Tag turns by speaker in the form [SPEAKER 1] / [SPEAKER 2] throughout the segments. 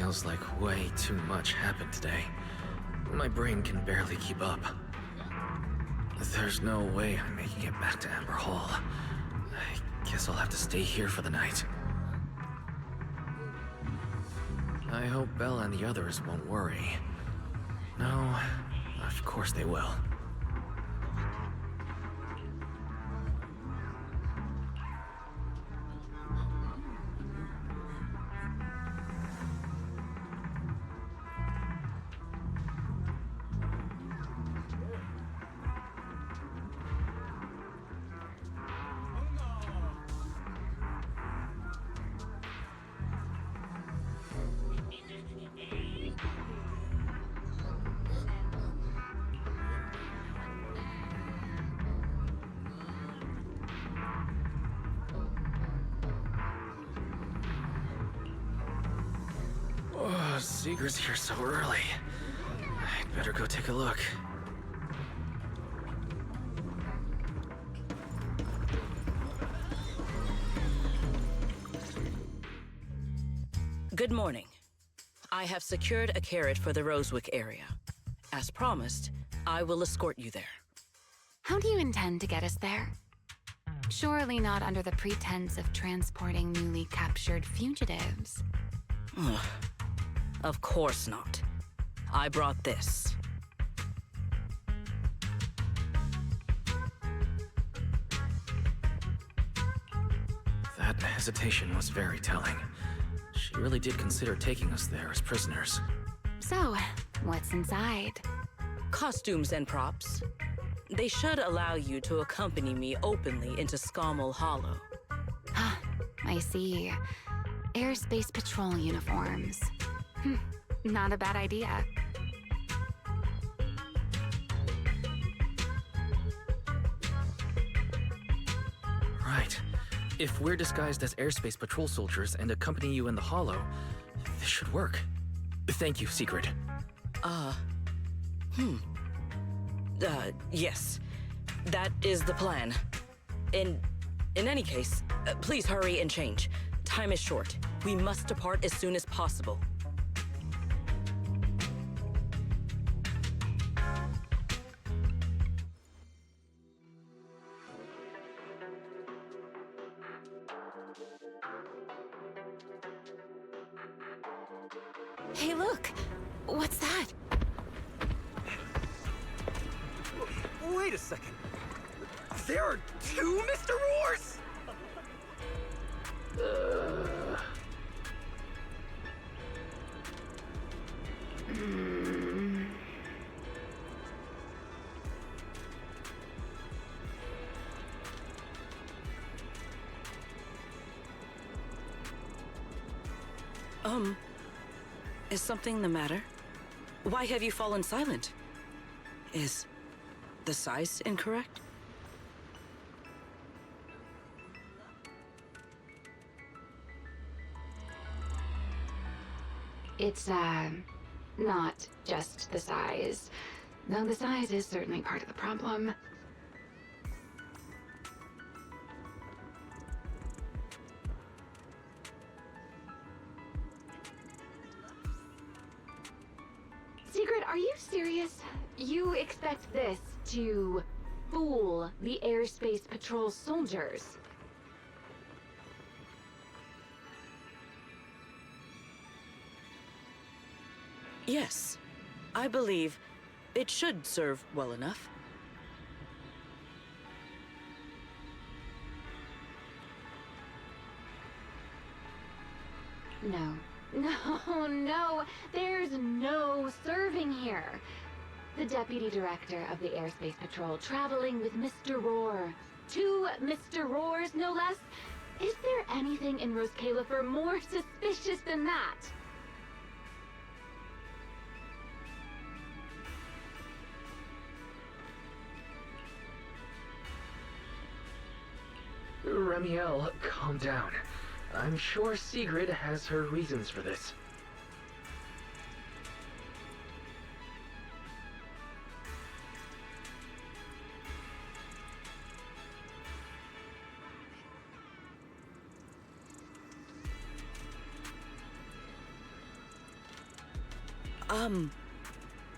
[SPEAKER 1] Feels like way too much happened today. My brain can barely keep up. There's no way I'm making it back to Amber Hall. I guess I'll have to stay here for the night. I hope Bella and the others won't worry. No, of course they will. Oh, Seeger's here so early. I'd better go take a look.
[SPEAKER 2] Good morning. I have secured a carriage for the Rosewick area. As promised, I will escort you there.
[SPEAKER 3] How do you intend to get us there? Surely not under the pretense of transporting newly captured fugitives.
[SPEAKER 2] Ugh. Of course not. I brought this.
[SPEAKER 1] That hesitation was very telling. She really did consider taking us there as prisoners.
[SPEAKER 3] So, what's inside?
[SPEAKER 2] Costumes and props. They should allow you to accompany me openly into Scommel Hollow.
[SPEAKER 3] Ah, I see. Airspace patrol uniforms. Not a bad idea.
[SPEAKER 1] Right. If we're disguised as airspace patrol soldiers and accompany you in the hollow, this should work. Thank you, Secret.
[SPEAKER 2] Yes. That is the plan. In any case, please hurry and change. Time is short. We must depart as soon as possible.
[SPEAKER 3] Hey, look! What's that?
[SPEAKER 4] Wait a second. There are two Mr. Roars?
[SPEAKER 2] Is something the matter? Why have you fallen silent? Is the size incorrect?
[SPEAKER 3] It's, not just the size. Though the size is certainly part of the problem. Secret, are you serious? You expect this to fool the airspace patrol soldiers?
[SPEAKER 2] Yes. I believe it should serve well enough.
[SPEAKER 3] No. No, no. There's no serving here. The Deputy Director of the Airspace Patrol traveling with Mr. Roar. Two Mr. Roars, no less. Is there anything in Rose Califer more suspicious than that?
[SPEAKER 1] Ramiel, calm down. I'm sure Sigrid has her reasons for this.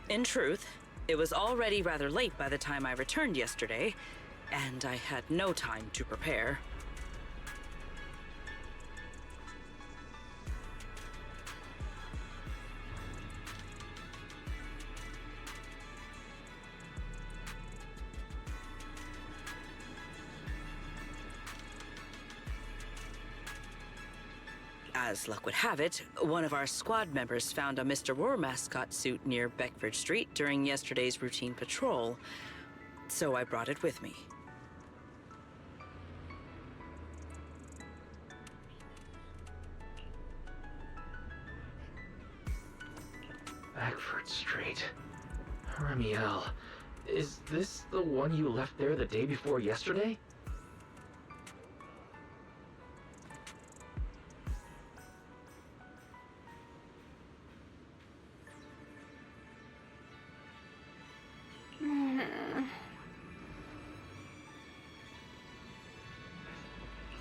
[SPEAKER 2] In truth, it was already rather late by the time I returned yesterday, and I had no time to prepare. As luck would have it, one of our squad members found a Mr. Roar mascot suit near Beckford Street during yesterday's routine patrol, so I brought it with me.
[SPEAKER 1] Beckford Street. Remiel, is this the one you left there the day before yesterday?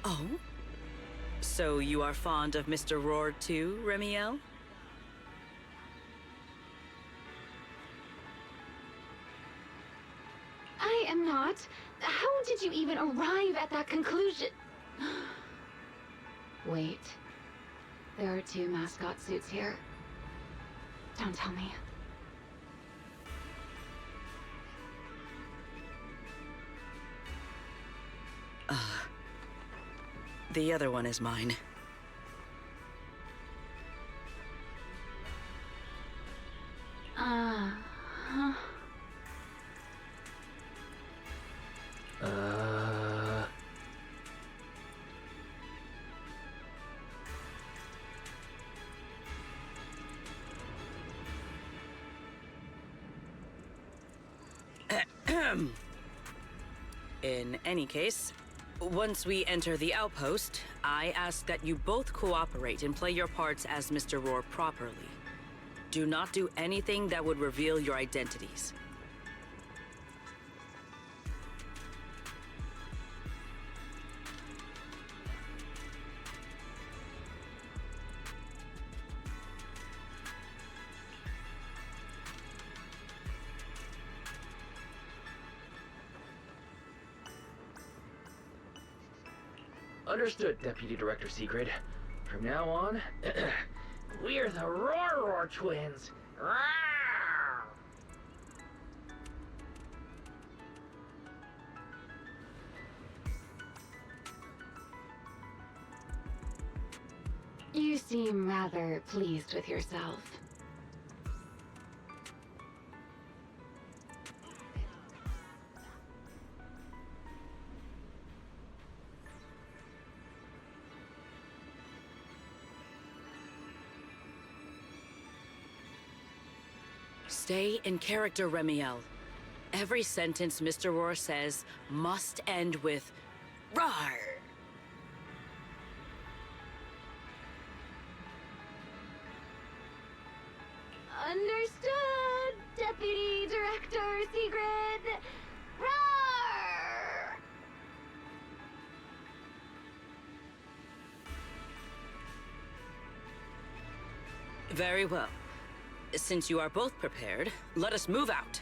[SPEAKER 2] Oh? So you are fond of Mr. Roar too, Remiel?
[SPEAKER 3] I am not. How did you even arrive at that conclusion? Wait. There are 2 mascot suits here. Don't tell me.
[SPEAKER 2] The other one is mine.
[SPEAKER 3] Huh.
[SPEAKER 2] In any case, once we enter the outpost, I ask that you both cooperate and play your parts as Mr. Roar properly. Do not do anything that would reveal your identities.
[SPEAKER 1] Understood, Deputy Director Secret. From now on, we're the Roar twins. Rawr!
[SPEAKER 3] You seem rather pleased with yourself.
[SPEAKER 2] Stay in character, Remiel. Every sentence Mr. Roar says must end with "Rawr!"
[SPEAKER 3] Understood, Deputy Director Secret. Roar!
[SPEAKER 2] Very well. Since you are both prepared, let us move out.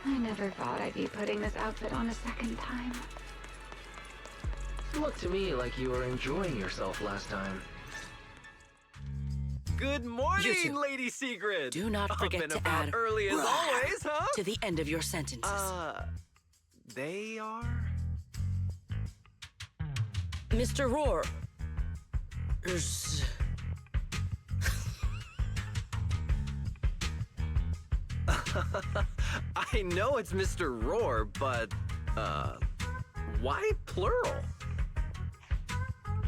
[SPEAKER 3] I never thought I'd be putting this outfit on a second time.
[SPEAKER 1] Looked to me like you were enjoying yourself last time.
[SPEAKER 4] Good
[SPEAKER 2] You
[SPEAKER 4] morning,
[SPEAKER 2] two.
[SPEAKER 4] Lady Sigrid!
[SPEAKER 2] Do not forget
[SPEAKER 4] Up and
[SPEAKER 2] to
[SPEAKER 4] about
[SPEAKER 2] add
[SPEAKER 4] early as
[SPEAKER 2] "Rawr"
[SPEAKER 4] always, huh?
[SPEAKER 2] to the end of your sentences.
[SPEAKER 4] They are?
[SPEAKER 2] Mr. Roar.
[SPEAKER 4] I know it's Mr. Roar, but, why plural?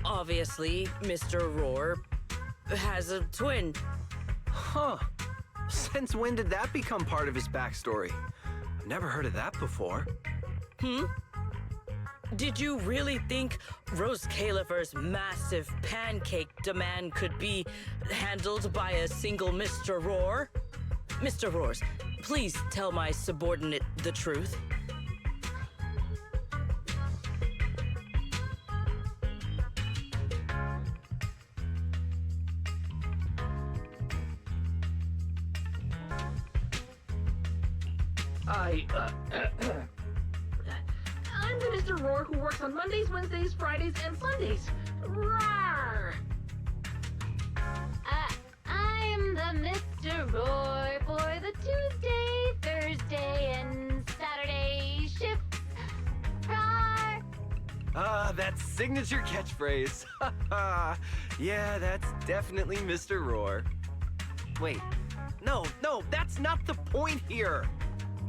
[SPEAKER 2] Obviously, Mr. Roar has a twin.
[SPEAKER 4] Huh. Since when did that become part of his backstory? Never heard of that before.
[SPEAKER 2] Did you really think Rose Caliver's massive pancake demand could be handled by a single Mr. Roar? Mr. Roars, please tell my subordinate the truth.
[SPEAKER 5] I'm the Mr. Roar who works on Mondays, Wednesdays, Fridays, and Sundays. Rawr!
[SPEAKER 3] I'm the Mr. Roar for the Tuesday, Thursday, and Saturday shifts. Rawr!
[SPEAKER 4] That's signature catchphrase. Yeah, that's definitely Mr. Roar. Wait, no, that's not the point here.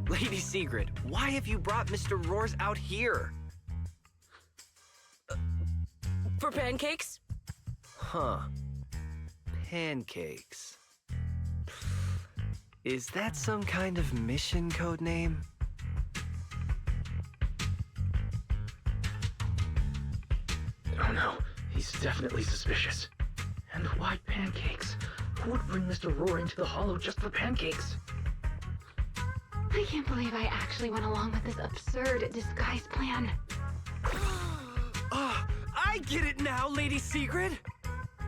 [SPEAKER 4] Lady Sigrid, why have you brought Mr. Roars out here?
[SPEAKER 2] For pancakes?
[SPEAKER 4] Huh. Pancakes. Is that some kind of mission code name?
[SPEAKER 6] Oh no, he's definitely suspicious. And why pancakes? Who would bring Mr. Roar into the Hollow just for pancakes?
[SPEAKER 3] I can't believe I actually went along with this absurd disguise plan.
[SPEAKER 4] I get it now, Lady Sigrid!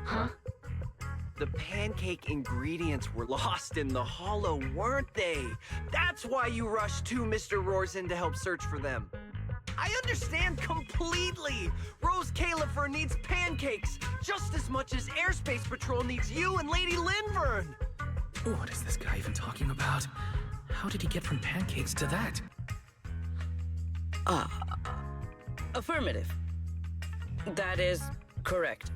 [SPEAKER 3] Huh?
[SPEAKER 4] The pancake ingredients were lost in the Hollow, weren't they? That's why you rushed two Mr. Roars in to help search for them. I understand completely! Rose Califer needs pancakes just as much as Airspace Patrol needs you and Lady Linvern!
[SPEAKER 1] What is this guy even talking about? How did he get from pancakes to that?
[SPEAKER 2] Affirmative. That is correct.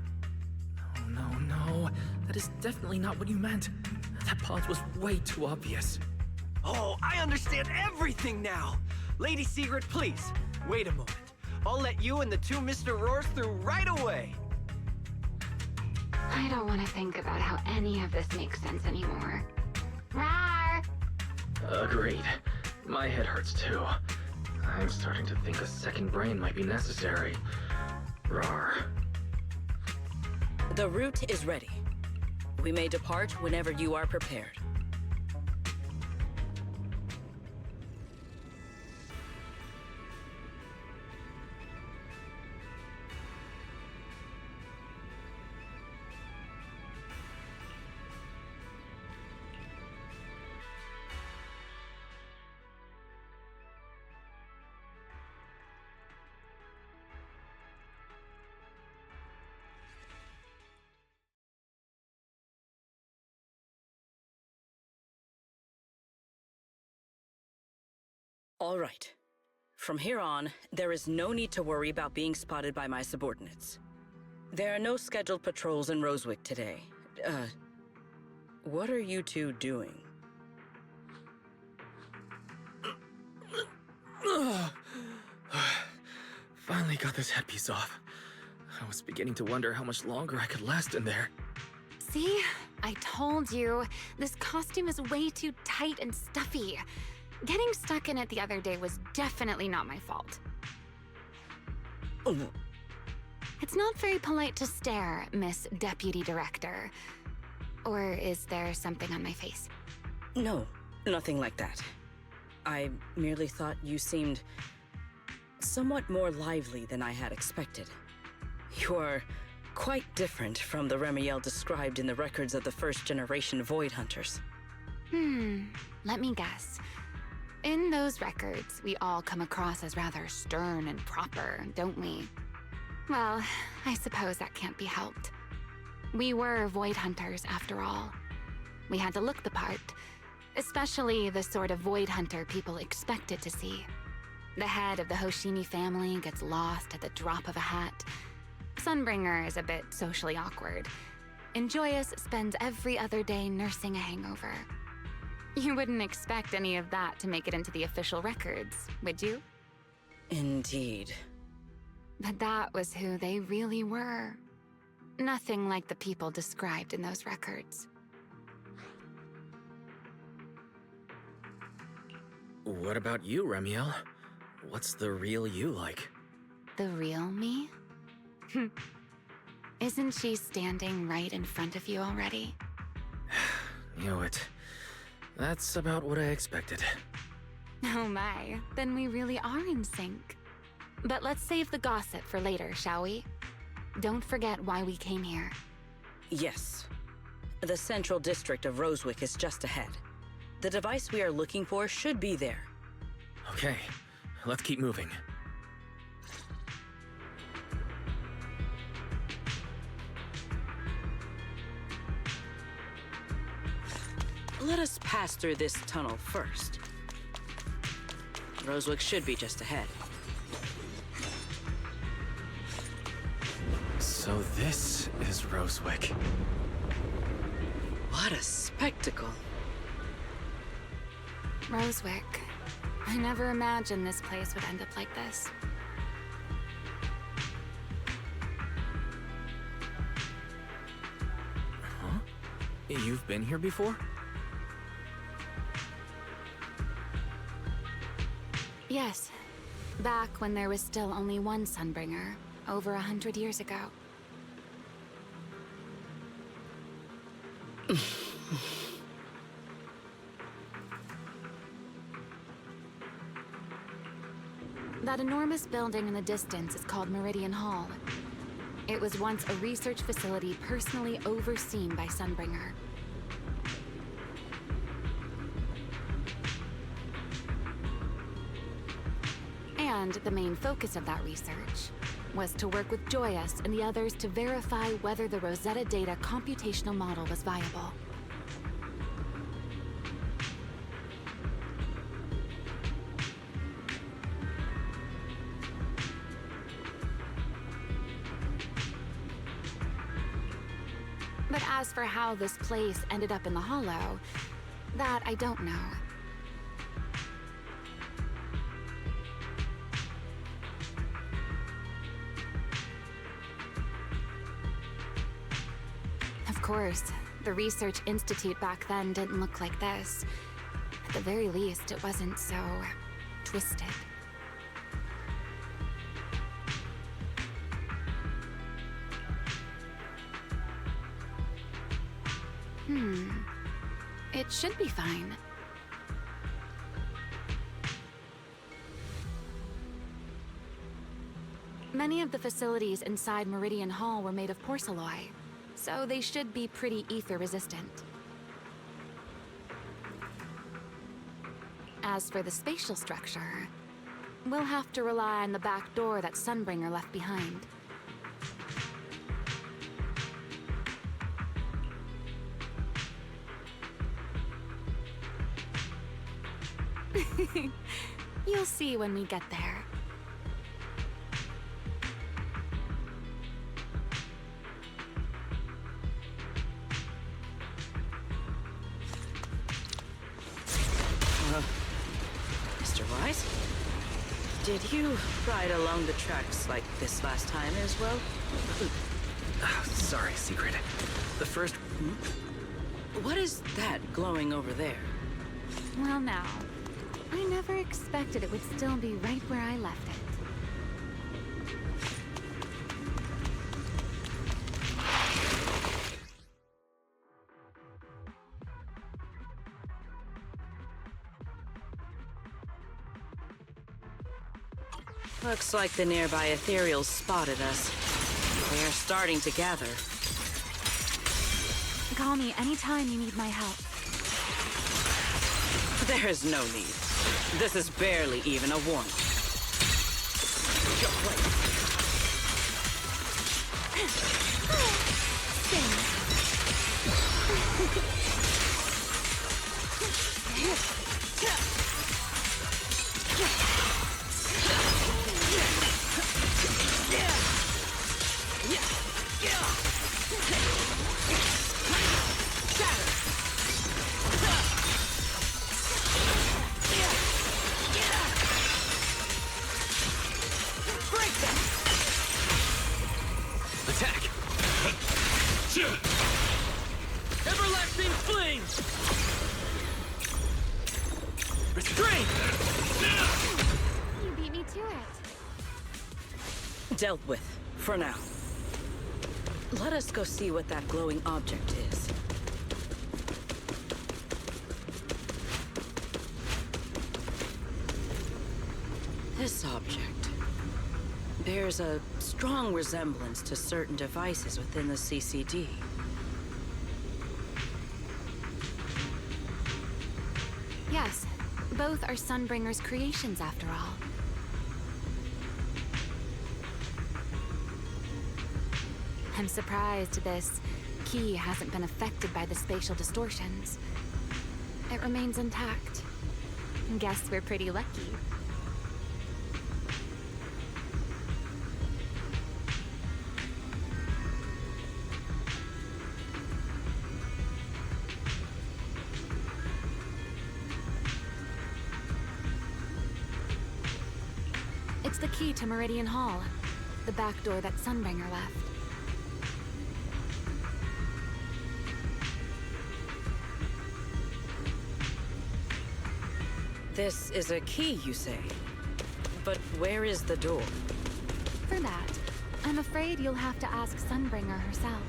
[SPEAKER 1] No. That is definitely not what you meant. That pause was way too obvious.
[SPEAKER 4] Oh, I understand everything now! Lady Sigrid, please, wait a moment. I'll let you and the two Mr. Roars through right away.
[SPEAKER 3] I don't want to think about how any of this makes sense anymore. Rawr!
[SPEAKER 6] Agreed. My head hurts too. I'm starting to think a second brain might be necessary. Rawr.
[SPEAKER 2] The route is ready. We may depart whenever you are prepared. All right. From here on, there is no need to worry about being spotted by my subordinates. There are no scheduled patrols in Rosewick today. What are you two doing?
[SPEAKER 1] Finally got this headpiece off. I was beginning to wonder how much longer I could last in there.
[SPEAKER 3] See? I told you. This costume is way too tight and stuffy. Getting stuck in it the other day was definitely not my fault.
[SPEAKER 2] Oh,
[SPEAKER 3] It's not very polite to stare, Miss Deputy Director. Or is there something on my face?
[SPEAKER 2] no, nothing like that. I merely thought you seemed somewhat more lively than I had expected. You are quite different from the Remiel described in the records of the first-generation Void Hunters.
[SPEAKER 3] Let me guess. In those records, we all come across as rather stern and proper, don't we? Well, I suppose that can't be helped. We were Void Hunters, after all. We had to look the part, especially the sort of Void Hunter people expected to see. The head of the Hoshimi family gets lost at the drop of a hat. Sunbringer is a bit socially awkward. And Joyous spends every other day nursing a hangover. You wouldn't expect any of that to make it into the official records, would you?
[SPEAKER 2] Indeed.
[SPEAKER 3] But that was who they really were. Nothing like the people described in those records.
[SPEAKER 1] What about you, Remiel? What's the real you like?
[SPEAKER 3] The real me? Isn't she standing right in front of you already?
[SPEAKER 1] Knew it. That's about what I expected.
[SPEAKER 3] Oh my, then we really are in sync. But let's save the gossip for later, shall we? Don't forget why we came here.
[SPEAKER 2] Yes. The central district of Rosewick is just ahead. The device we are looking for should be there.
[SPEAKER 1] Okay, let's keep moving.
[SPEAKER 2] Let us pass through this tunnel first. Rosewick should be just ahead.
[SPEAKER 1] So this is Rosewick.
[SPEAKER 2] What a spectacle.
[SPEAKER 3] Rosewick. I never imagined this place would end up like this.
[SPEAKER 1] Huh? You've been here before?
[SPEAKER 3] Yes. Back when there was still only one Sunbringer, over 100 years ago. That enormous building in the distance is called Meridian Hall. It was once a research facility personally overseen by Sunbringer. And the main focus of that research was to work with Joyous and the others to verify whether the Rosetta Data computational model was viable. But as for how this place ended up in the Hollow, that I don't know. Of course, the Research Institute back then didn't look like this. At the very least, it wasn't so twisted. It should be fine. Many of the facilities inside Meridian Hall were made of porcelain, so they should be pretty ether-resistant. As for the spatial structure, we'll have to rely on the back door that Sunbringer left behind. You'll see when we get there.
[SPEAKER 2] Mr. Wise? Did you ride along the tracks like this last time as well?
[SPEAKER 1] Sorry, Secret. The first...
[SPEAKER 2] What is that glowing over there?
[SPEAKER 3] Well now, I never expected it would still be right where I left it.
[SPEAKER 2] Looks like the nearby Ethereals spotted us. They are starting to gather.
[SPEAKER 3] Call me anytime you need my help.
[SPEAKER 2] There is no need. This is barely even a warning.
[SPEAKER 1] Attack!
[SPEAKER 6] Everlasting flames!
[SPEAKER 1] Restrain!
[SPEAKER 2] Dealt with, for now. Let us go see what that glowing object is. This object bears a strong resemblance to certain devices within the CCD.
[SPEAKER 3] Yes, both are Sunbringer's creations after all. I'm surprised this key hasn't been affected by the spatial distortions. It remains intact. Guess we're pretty lucky. It's the key to Meridian Hall, the back door that Sunbringer left.
[SPEAKER 2] This is a key, you say? But where is the door?
[SPEAKER 3] For that, I'm afraid you'll have to ask Sunbringer herself.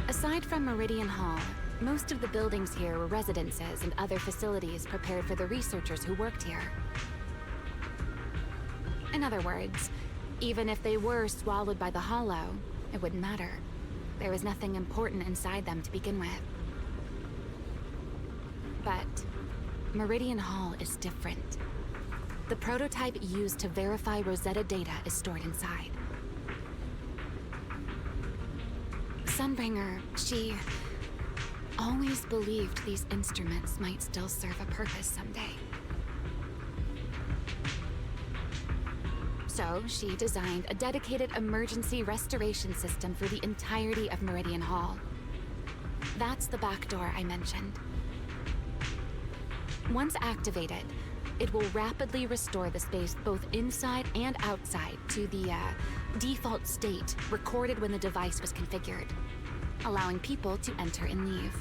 [SPEAKER 3] Aside from Meridian Hall, most of the buildings here were residences and other facilities prepared for the researchers who worked here. In other words, even if they were swallowed by the Hollow, it wouldn't matter. There was nothing important inside them to begin with. But Meridian Hall is different. The prototype used to verify Rosetta data is stored inside. Sunbringer, she always believed these instruments might still serve a purpose someday. So she designed a dedicated emergency restoration system for the entirety of Meridian Hall. That's the back door I mentioned. Once activated, it will rapidly restore the space both inside and outside to the default state recorded when the device was configured, allowing people to enter and leave.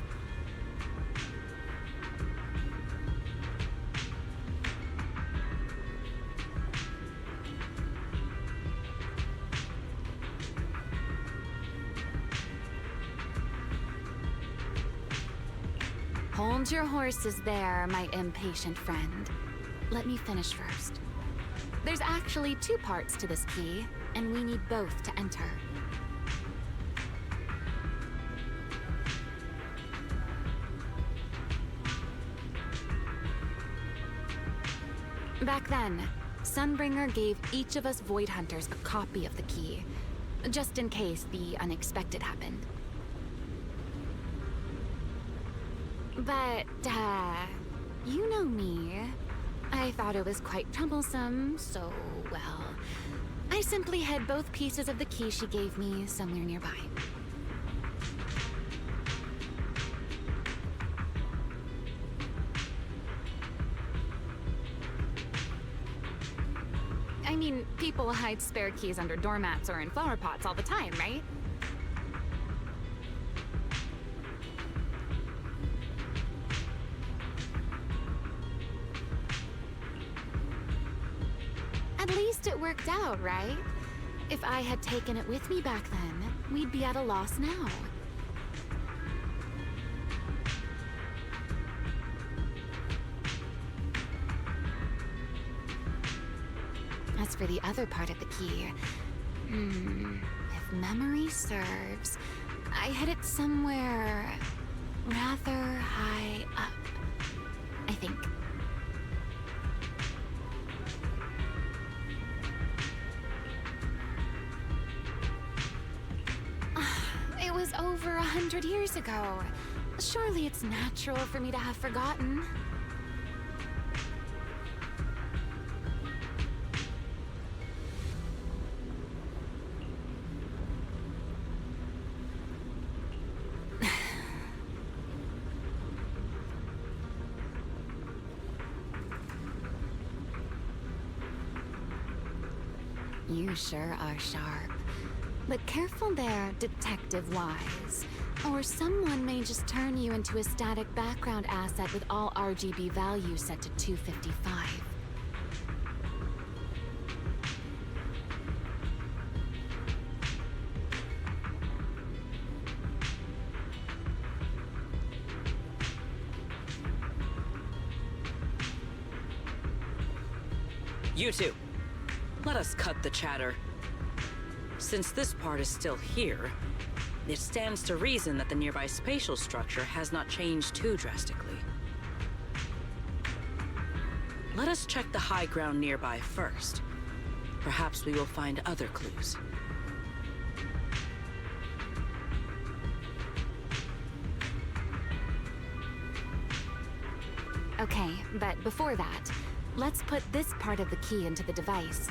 [SPEAKER 3] Hold your horses there, my impatient friend. Let me finish first. There's actually two parts to this key, and we need both to enter. Back then, Sunbringer gave each of us Void Hunters a copy of the key, just in case the unexpected happened. But, you know me. I thought it was quite troublesome, so, well, I simply hid both pieces of the key she gave me somewhere nearby. I mean, people hide spare keys under doormats or in flower pots all the time, right? At least it worked out, right? If I had taken it with me back then, we'd be at a loss now. As for the other part of the key, if memory serves, I hid it somewhere rather high up, I think. It was over 100 years ago. Surely it's natural for me to have forgotten. You sure are sharp. But careful there, Detective Wise. Or someone may just turn you into a static background asset with all RGB values set to 255.
[SPEAKER 2] You two. Let us cut the chatter. Since this part is still here, it stands to reason that the nearby spatial structure has not changed too drastically. Let us check the high ground nearby first. Perhaps we will find other clues.
[SPEAKER 3] Okay, but before that, let's put this part of the key into the device.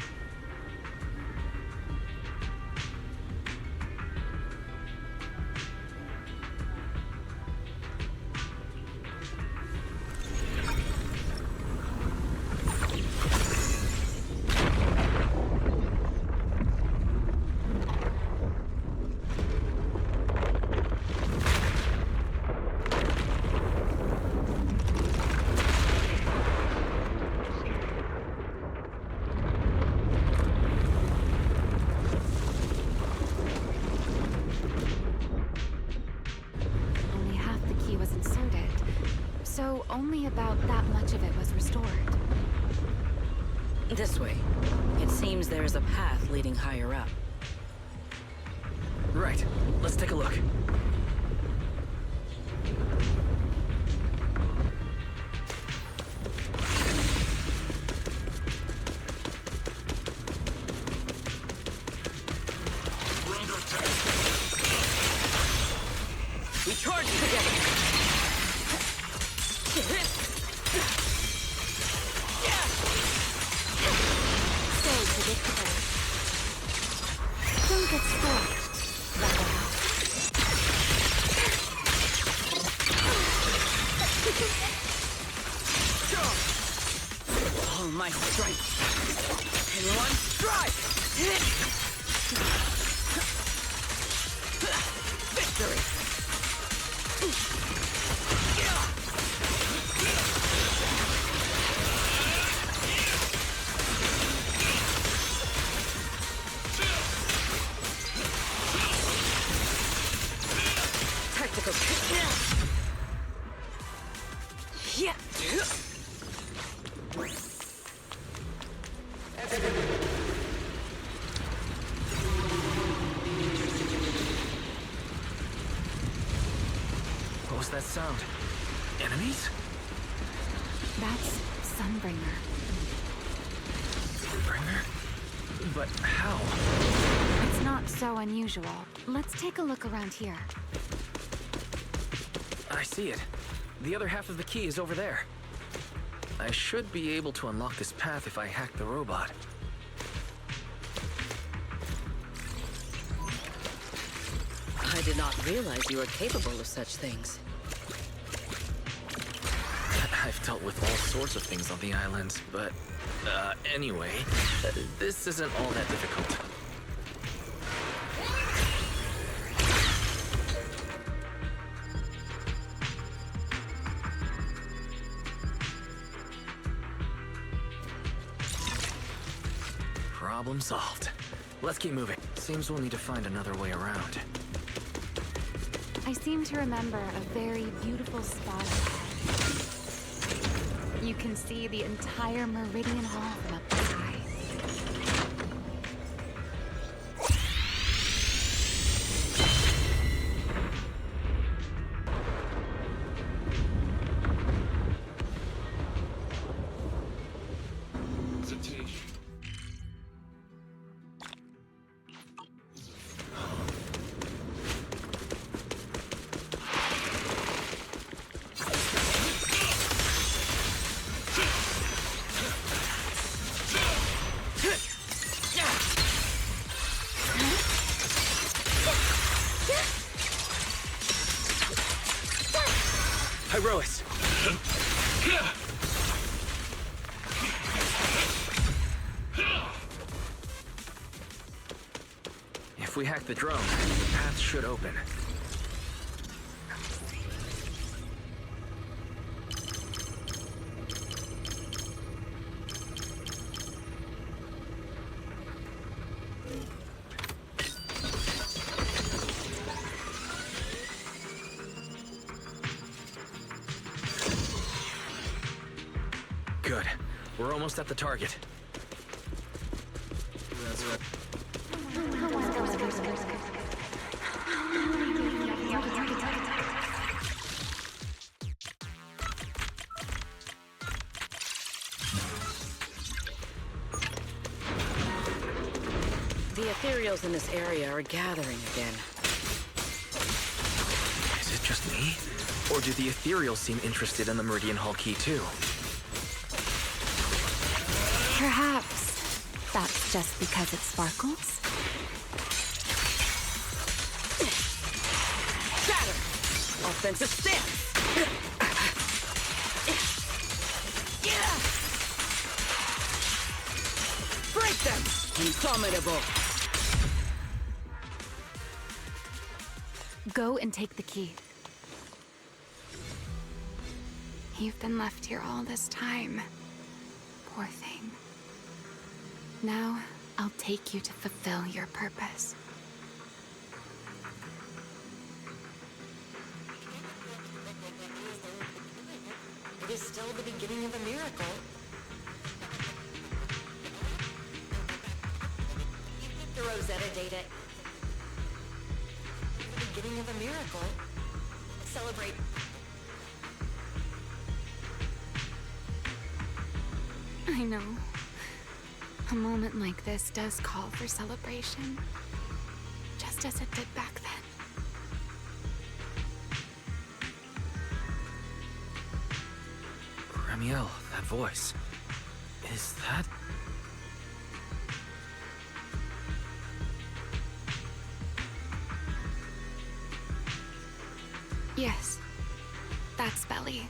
[SPEAKER 3] So only about that much of it was restored.
[SPEAKER 2] This way. It seems there is a path leading higher up.
[SPEAKER 1] Right. Let's take a look.
[SPEAKER 2] We charge together!
[SPEAKER 3] So predictable. Don't get scorched. That'll help.
[SPEAKER 2] All my strength. In one strike! Victory! Tactical kick. Yeah.
[SPEAKER 1] What was that sound? Enemies?
[SPEAKER 3] That's Sunbringer.
[SPEAKER 1] Bringer? But how?
[SPEAKER 3] It's not so unusual. Let's take a look around here.
[SPEAKER 1] I see it. The other half of the key is over there. I should be able to unlock this path if I hack the robot.
[SPEAKER 2] I did not realize you were capable of such things.
[SPEAKER 1] I've dealt with all sorts of things on the islands, but... anyway, this isn't all that difficult. Problem solved. Let's keep moving. Seems we'll need to find another way around.
[SPEAKER 3] I seem to remember a very beautiful spot ahead. You can see the entire Meridian Hall from up the sky.
[SPEAKER 1] Hyrois! If we hack the drone, the path should open. Good. We're almost at the target.
[SPEAKER 2] The Ethereals in this area are gathering again.
[SPEAKER 1] Is it just me? Or do the Ethereals seem interested in the Meridian Hall key too?
[SPEAKER 3] Perhaps that's just because it sparkles?
[SPEAKER 2] Shatter! Offensive stance! Break them! Indomitable!
[SPEAKER 3] Go and take the key. You've been left here all this time. Poor thing. Now, I'll take you to fulfill your purpose.
[SPEAKER 7] It is still the beginning of a miracle. The Rosetta data. The beginning of a miracle. Celebrate.
[SPEAKER 3] I know. A moment like this does call for celebration. Just as it did back then.
[SPEAKER 1] Ramiel, that voice. Is that...
[SPEAKER 3] Yes. That's Belly.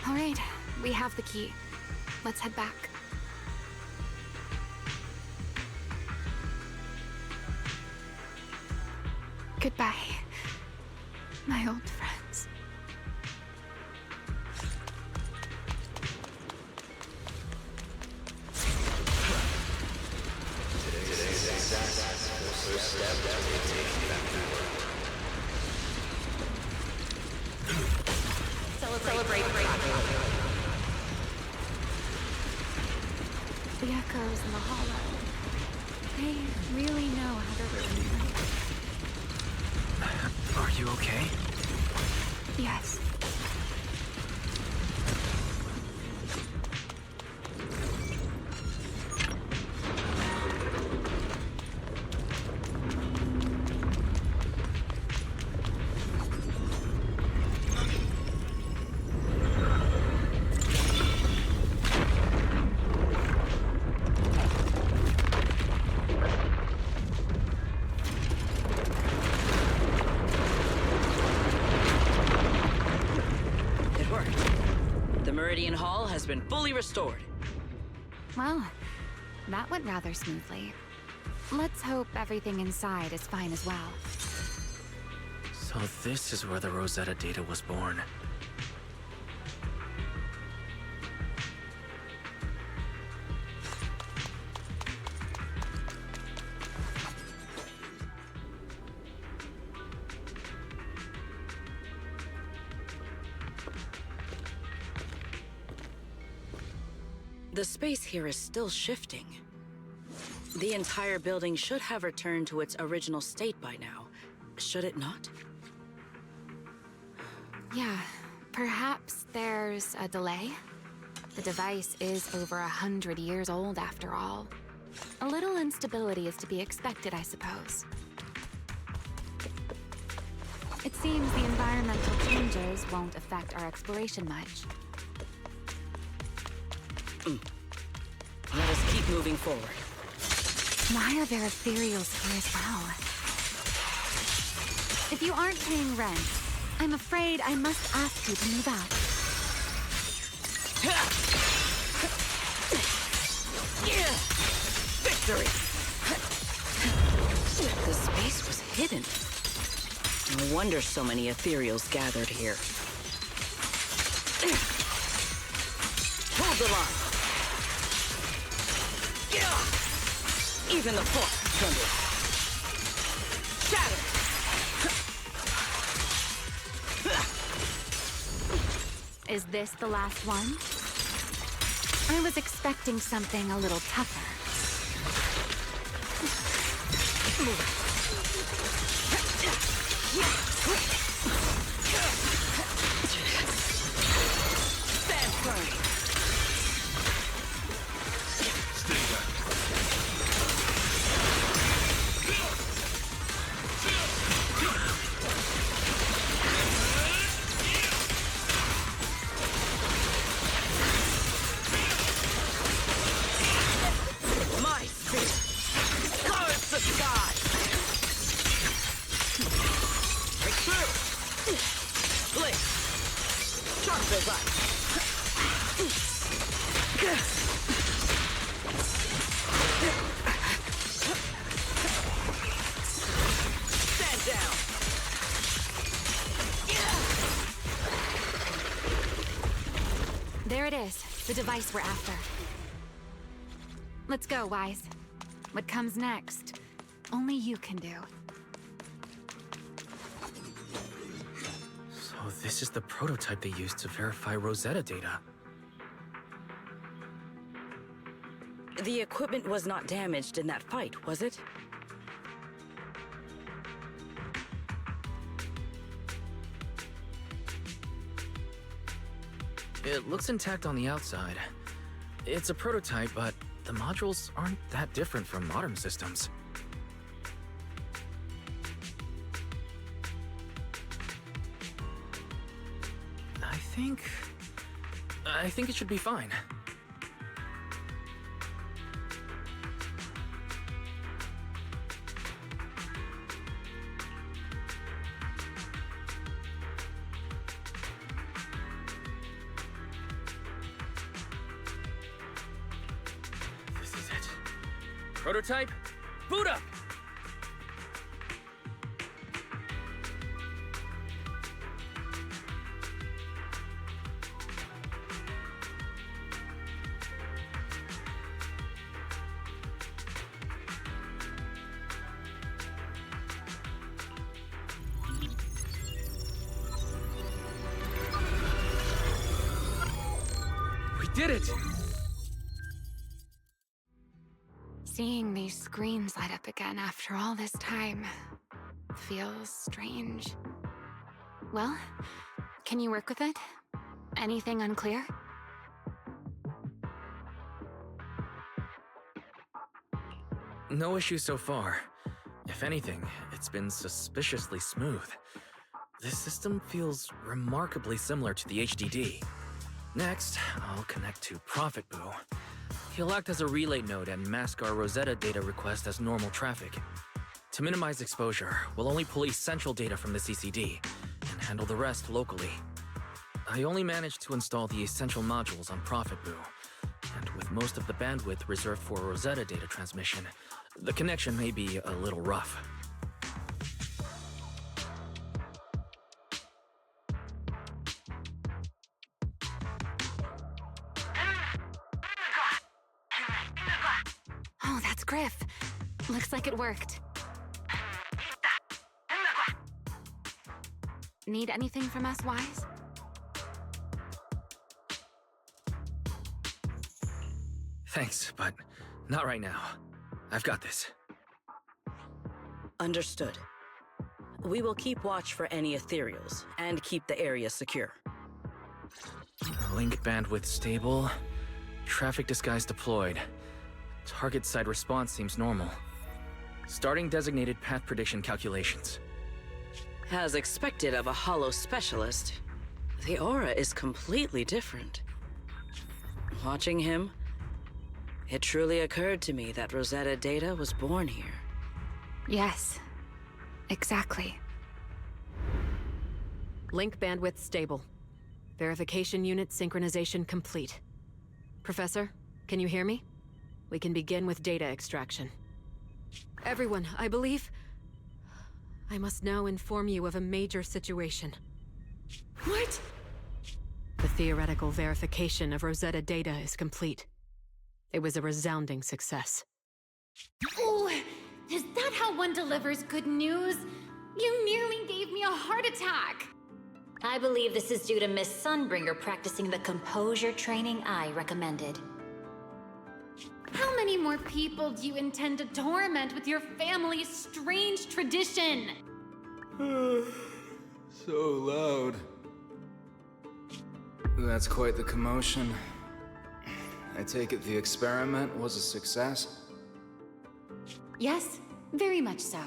[SPEAKER 3] All right, we have the key. Let's head back. Goodbye, my old friends.
[SPEAKER 7] Celebrate.
[SPEAKER 3] The echoes in the hollow. They really know how to remember.
[SPEAKER 1] Are you okay?
[SPEAKER 3] Yes.
[SPEAKER 2] Meridian Hall has been fully restored.
[SPEAKER 3] Well, that went rather smoothly. Let's hope everything inside is fine as well.
[SPEAKER 1] So this is where the Rosetta data was born.
[SPEAKER 2] The space here is still shifting. The entire building should have returned to its original state by now, should it not?
[SPEAKER 3] Yeah, perhaps there's a delay. The device is over 100 years old after all. A little instability is to be expected, I suppose. It seems the environmental changes won't affect our exploration much.
[SPEAKER 2] Let us keep moving forward.
[SPEAKER 3] Why are there Ethereals here as well? If you aren't paying rent, I'm afraid I must ask you to move out.
[SPEAKER 2] Victory! The space was hidden. No wonder so many Ethereals gathered here. Hold the line! Even the force trembles. Shatter!
[SPEAKER 3] Is this the last one? I was expecting something a little tougher.
[SPEAKER 4] Stand down!
[SPEAKER 3] There it is, the device we're after. Let's go, Wise. What comes next, only you can do.
[SPEAKER 1] So this is the prototype they used to verify Rosetta data.
[SPEAKER 2] The equipment was not damaged in that fight, was it?
[SPEAKER 1] It looks intact on the outside. It's a prototype, but the modules aren't that different from modern systems. I think it should be fine. This is it. Prototype, boot up! We did it!
[SPEAKER 3] Seeing these screens light up again after all this time feels strange. Well, can you work with it? Anything unclear?
[SPEAKER 1] No issue so far. If anything, it's been suspiciously smooth. This system feels remarkably similar to the HDD. Next, I'll connect to Prophet Boo. He'll act as a relay node and mask our Rosetta data request as normal traffic. To minimize exposure, we'll only pull essential data from the CCD and handle the rest locally. I only managed to install the essential modules on Prophet Boo, and with most of the bandwidth reserved for Rosetta data transmission, the connection may be a little rough.
[SPEAKER 3] Oh, that's Griff. Looks like it worked. Need anything from us, Wise?
[SPEAKER 1] Thanks, but not right now. I've got this.
[SPEAKER 2] Understood. We will keep watch for any Ethereals and keep the area secure.
[SPEAKER 1] Link bandwidth stable. Traffic disguise deployed. Target side response seems normal. Starting designated path prediction calculations.
[SPEAKER 2] As expected of a Hollow specialist, the aura is completely different. Watching him, it truly occurred to me that Rosetta data was born here.
[SPEAKER 3] Yes, exactly.
[SPEAKER 8] Link bandwidth stable. Verification unit synchronization complete. Professor, can you hear me? We can begin with data extraction. Everyone, I believe... I must now inform you of a major situation.
[SPEAKER 3] What?
[SPEAKER 8] The theoretical verification of Rosetta data is complete. It was a resounding success.
[SPEAKER 3] Oh, is that how one delivers good news? You nearly gave me a heart attack!
[SPEAKER 7] I believe this is due to Miss Sunbringer practicing the composure training I recommended.
[SPEAKER 3] How many more people do you intend to torment with your family's strange tradition?
[SPEAKER 9] So loud. That's quite the commotion. I take it the experiment was a success?
[SPEAKER 3] Yes, very much so.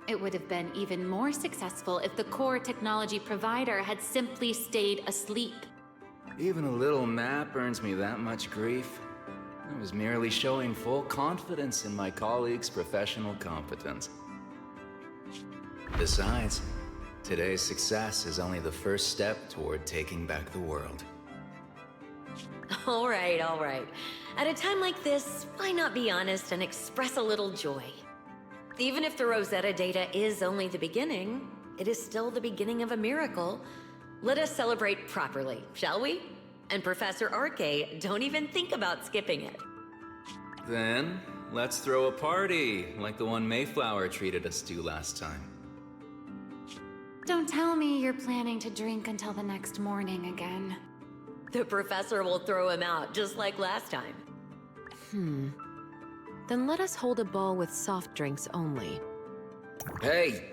[SPEAKER 3] It would have been even more successful if the core technology provider had simply stayed asleep.
[SPEAKER 9] Even a little nap earns me that much grief. I was merely showing full confidence in my colleagues' professional competence. Besides, today's success is only the first step toward taking back the world.
[SPEAKER 7] All right, all right. At a time like this, why not be honest and express a little joy? Even if the Rosetta data is only the beginning, it is still the beginning of a miracle. Let us celebrate properly, shall we? And Professor Arke, don't even think about skipping it.
[SPEAKER 9] Then, let's throw a party, like the one Mayflower treated us to last time.
[SPEAKER 3] Don't tell me you're planning to drink until the next morning again.
[SPEAKER 7] The professor will throw him out, just like last time.
[SPEAKER 8] Then let us hold a ball with soft drinks only.
[SPEAKER 9] Hey,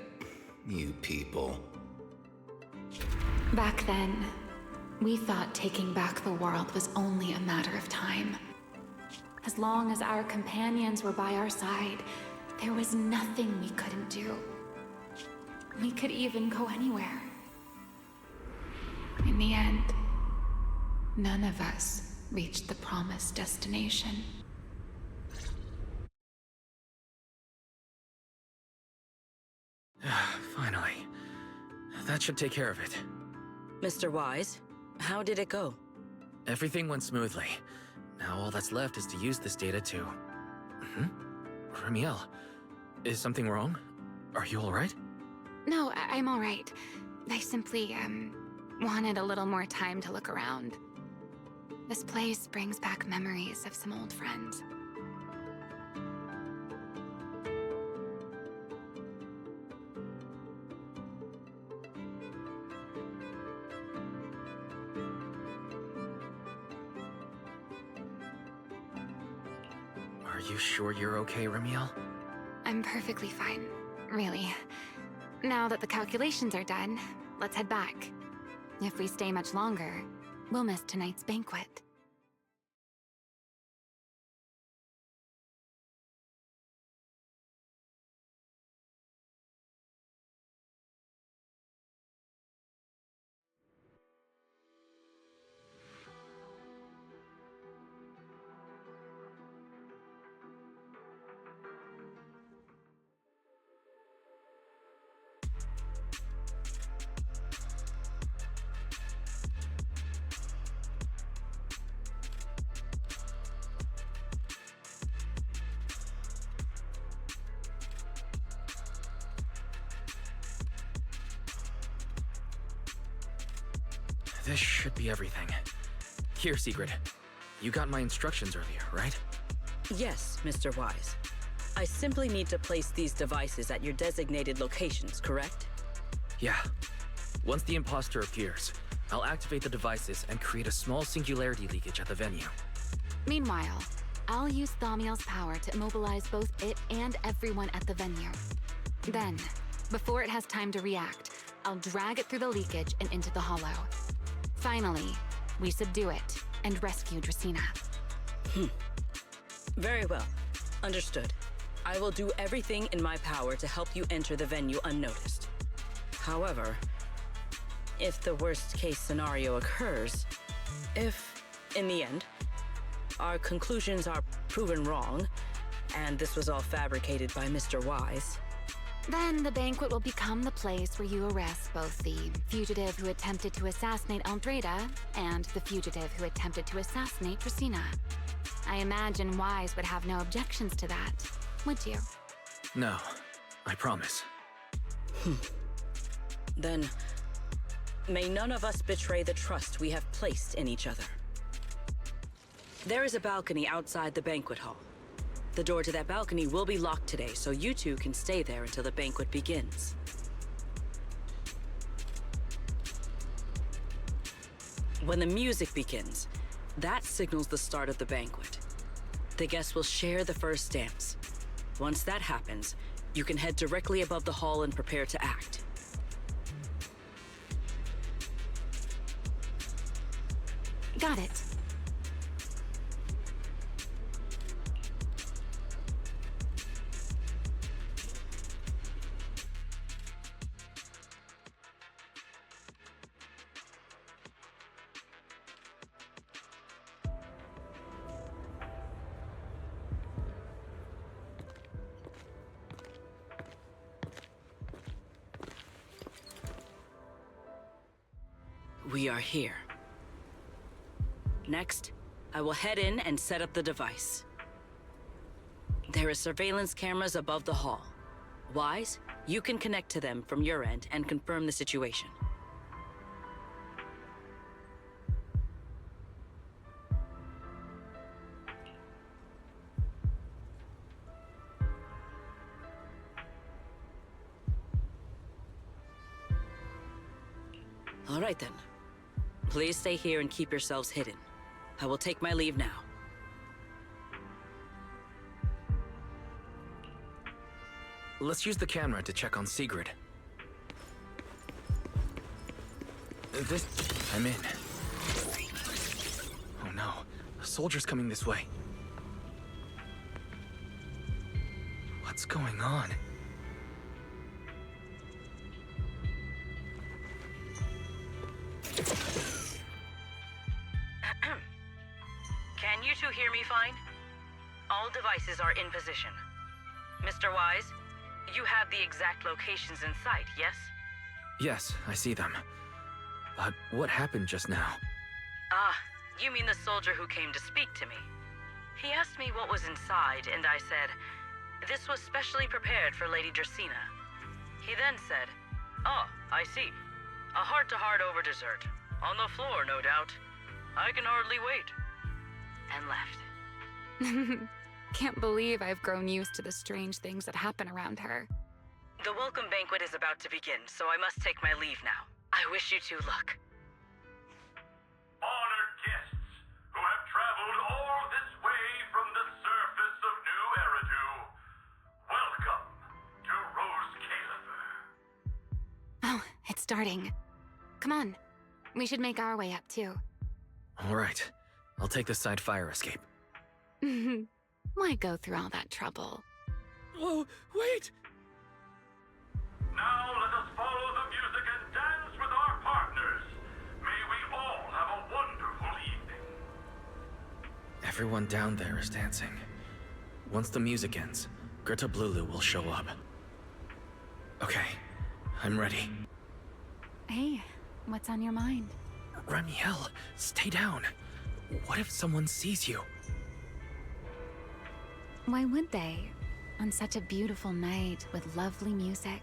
[SPEAKER 9] you people.
[SPEAKER 3] Back then, we thought taking back the world was only a matter of time. As long as our companions were by our side, there was nothing we couldn't do. We could even go anywhere. In the end, none of us reached the promised destination.
[SPEAKER 1] Finally. That should take care of it.
[SPEAKER 2] Mr. Wise, how did it go?
[SPEAKER 1] Everything went smoothly. Now all that's left is to use this data to... Remiel, is something wrong? Are you alright?
[SPEAKER 3] No, I'm all right. I simply, wanted a little more time to look around. This place brings back memories of some old friends.
[SPEAKER 1] Are you sure you're okay, Remiel?
[SPEAKER 3] I'm perfectly fine, really. Now that the calculations are done, let's head back. If we stay much longer, we'll miss tonight's banquet.
[SPEAKER 1] This should be everything. Here, Secret. You got my instructions earlier, right?
[SPEAKER 2] Yes, Mr. Wise. I simply need to place these devices at your designated locations, correct?
[SPEAKER 1] Yeah. Once the imposter appears, I'll activate the devices and create a small singularity leakage at the venue.
[SPEAKER 3] Meanwhile, I'll use Thaumiel's power to immobilize both it and everyone at the venue. Then, before it has time to react, I'll drag it through the leakage and into the hollow. Finally, we subdue it and rescue Dracaena.
[SPEAKER 2] Very well. Understood. I will do everything in my power to help you enter the venue unnoticed. However, if the worst-case scenario occurs, if, in the end, our conclusions are proven wrong, and this was all fabricated by Mr. Wise,
[SPEAKER 3] then the banquet will become the place where you arrest both the fugitive who attempted to assassinate Aldrada and the fugitive who attempted to assassinate Dracaena. I imagine Wise would have no objections to that, would you?
[SPEAKER 1] No, I promise.
[SPEAKER 2] Then may none of us betray the trust we have placed in each other. There is a balcony outside the banquet hall. The door to that balcony will be locked today, so you two can stay there until the banquet begins. When the music begins, that signals the start of the banquet. The guests will share the first dance. Once that happens, you can head directly above the hall and prepare to act.
[SPEAKER 3] Got it.
[SPEAKER 2] We are here. Next, I will head in and set up the device. There is surveillance cameras above the hall. Wise, you can connect to them from your end and confirm the situation. All right then. Please stay here and keep yourselves hidden. I will take my leave now.
[SPEAKER 1] Let's use the camera to check on Sigrid. I'm in. Oh no, a soldier's coming this way. What's going on?
[SPEAKER 2] Can you two hear me fine? All devices are in position. Mr. Wise, you have the exact locations in sight, yes?
[SPEAKER 1] Yes, I see them. But what happened just now?
[SPEAKER 2] Ah, you mean the soldier who came to speak to me. He asked me what was inside, and I said, this was specially prepared for Lady Dracaena. He then said, oh, I see. A heart-to-heart over dessert. On the floor, no doubt. I can hardly wait. And left.
[SPEAKER 10] Can't believe I've grown used to the strange things that happen around her.
[SPEAKER 2] The welcome banquet is about to begin, so I must take my leave now. I wish you two luck.
[SPEAKER 11] Honored guests who have traveled all this way from the surface of New Eridu, welcome to Rose Caliber.
[SPEAKER 10] Oh, it's starting. Come on. We should make our way up, too.
[SPEAKER 1] All right, I'll take the side fire escape.
[SPEAKER 10] Why go through all that trouble?
[SPEAKER 1] Whoa, wait!
[SPEAKER 11] Now let us follow the music and dance with our partners. May we all have a wonderful evening.
[SPEAKER 1] Everyone down there is dancing. Once the music ends, Greta Blulu will show up. Okay, I'm ready.
[SPEAKER 10] Hey, what's on your mind?
[SPEAKER 1] Ramiel, stay down. What if someone sees you?
[SPEAKER 10] Why would they? On such a beautiful night with lovely music,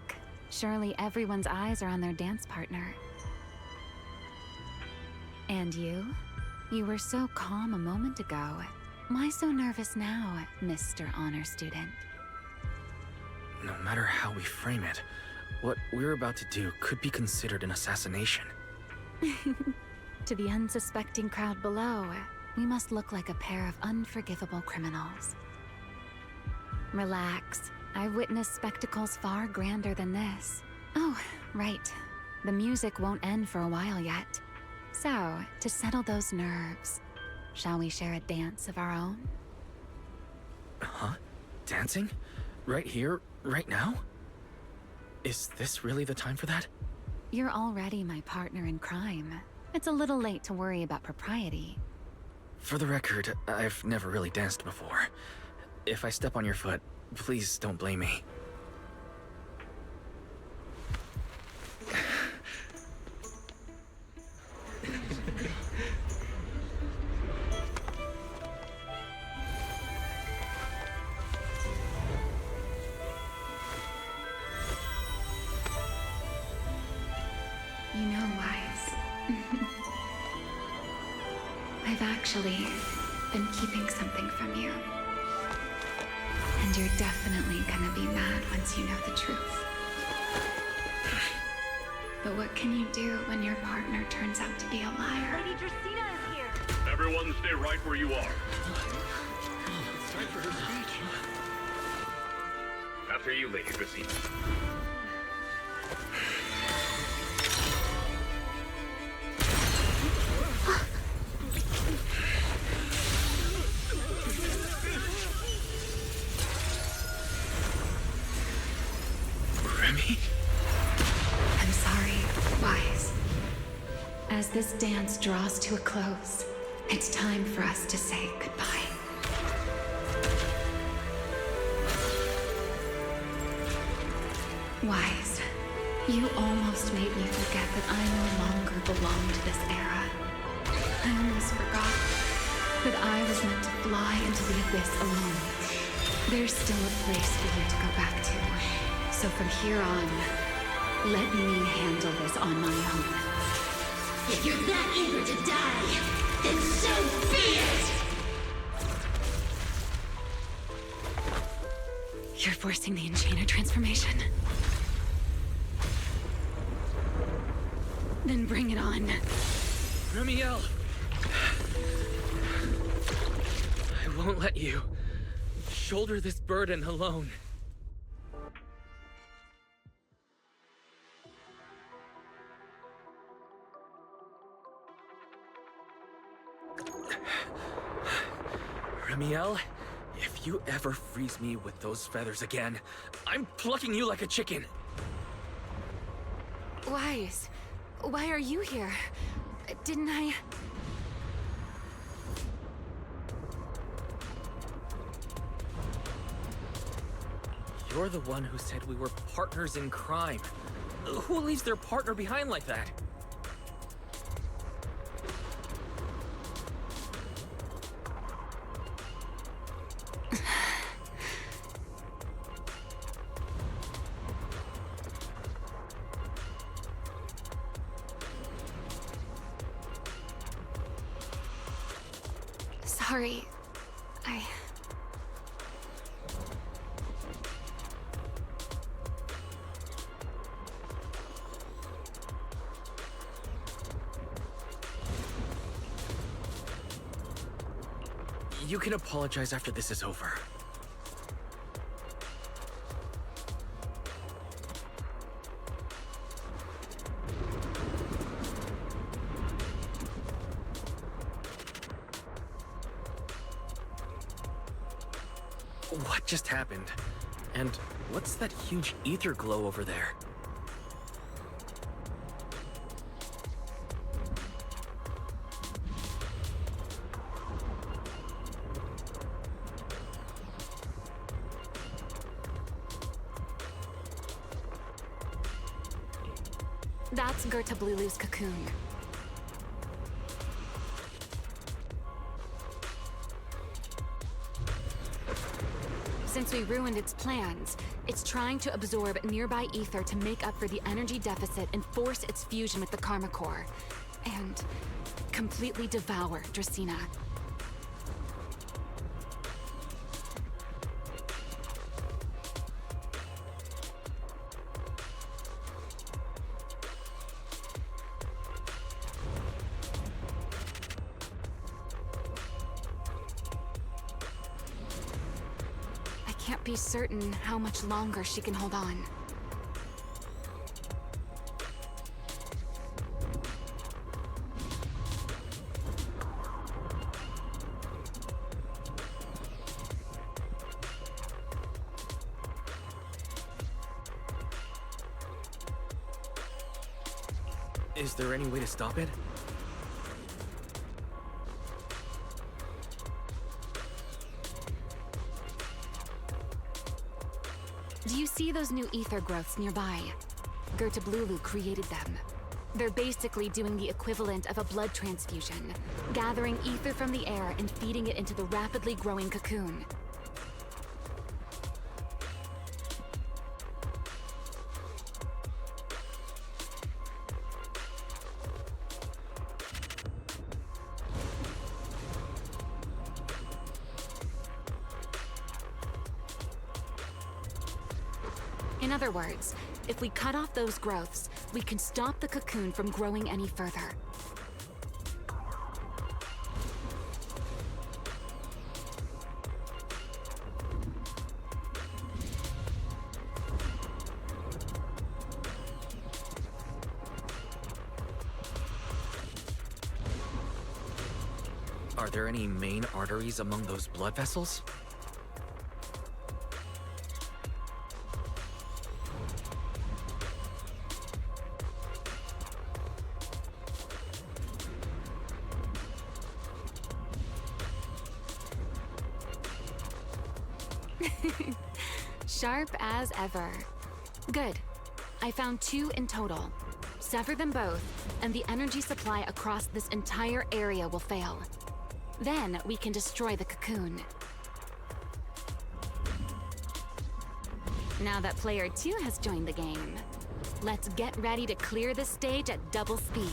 [SPEAKER 10] surely everyone's eyes are on their dance partner. And you? You were so calm a moment ago. Why so nervous now, Mr. Honor Student?
[SPEAKER 1] No matter how we frame it, what we're about to do could be considered an assassination.
[SPEAKER 10] To the unsuspecting crowd below, we must look like a pair of unforgivable criminals. Relax. I've witnessed spectacles far grander than this. Oh, right. The music won't end for a while yet. So, to settle those nerves, shall we share a dance of our own?
[SPEAKER 1] Huh? Dancing? Right here, right now? Is this really the time for that?
[SPEAKER 10] You're already my partner in crime. It's a little late to worry about propriety.
[SPEAKER 1] For the record, I've never really danced before. If I step on your foot, please don't blame me.
[SPEAKER 10] You know, Wise. I've actually been keeping something from you. And you're definitely gonna be mad once you know the truth. But what can you do when your partner turns out to be a liar?
[SPEAKER 3] Lady Dracaena is here.
[SPEAKER 11] Everyone stay right where you are.
[SPEAKER 6] It's time for her speech.
[SPEAKER 11] After you, Lady Dracaena.
[SPEAKER 10] I'm sorry, Wise. As this dance draws to a close, it's time for us to say goodbye. Wise, you almost made me forget that I no longer belong to this era. I almost forgot that I was meant to fly into the abyss alone. There's still a place for you to go back to. So from here on, let me handle this on my own.
[SPEAKER 12] If you're that eager to die, then so be it!
[SPEAKER 10] You're forcing the Enchainer transformation. Then bring it on.
[SPEAKER 6] Remiel! I won't let you shoulder this burden alone. Remiel, if you ever freeze me with those feathers again, I'm plucking you like a chicken.
[SPEAKER 10] Wise, why are you here? Didn't I...
[SPEAKER 6] You're the one who said we were partners in crime. Who leaves their partner behind like that?
[SPEAKER 10] Sorry,
[SPEAKER 6] You can apologize after this is over. What just happened? And what's that huge ether glow over there?
[SPEAKER 10] that's Gerta Blulu's cocoon. Since we ruined its plans, it's trying to absorb nearby ether to make up for the energy deficit and force its fusion with the Karma Core. And completely devour Dracena. Can't be certain how much longer she can hold on.
[SPEAKER 6] Is there any way to stop it?
[SPEAKER 10] Do you see those new ether growths nearby? Gerta Blulu created them. They're basically doing the equivalent of a blood transfusion, gathering ether from the air and feeding it into the rapidly growing cocoon. In other words, if we cut off those growths, we can stop the cocoon from growing any further.
[SPEAKER 6] Are there any main arteries among those blood vessels?
[SPEAKER 10] Sharp as ever. Good. I found 2 in total. Sever them both, and the energy supply across this entire area will fail. Then we can destroy the cocoon. Now that player 2 has joined the game, let's get ready to clear the stage at double speed.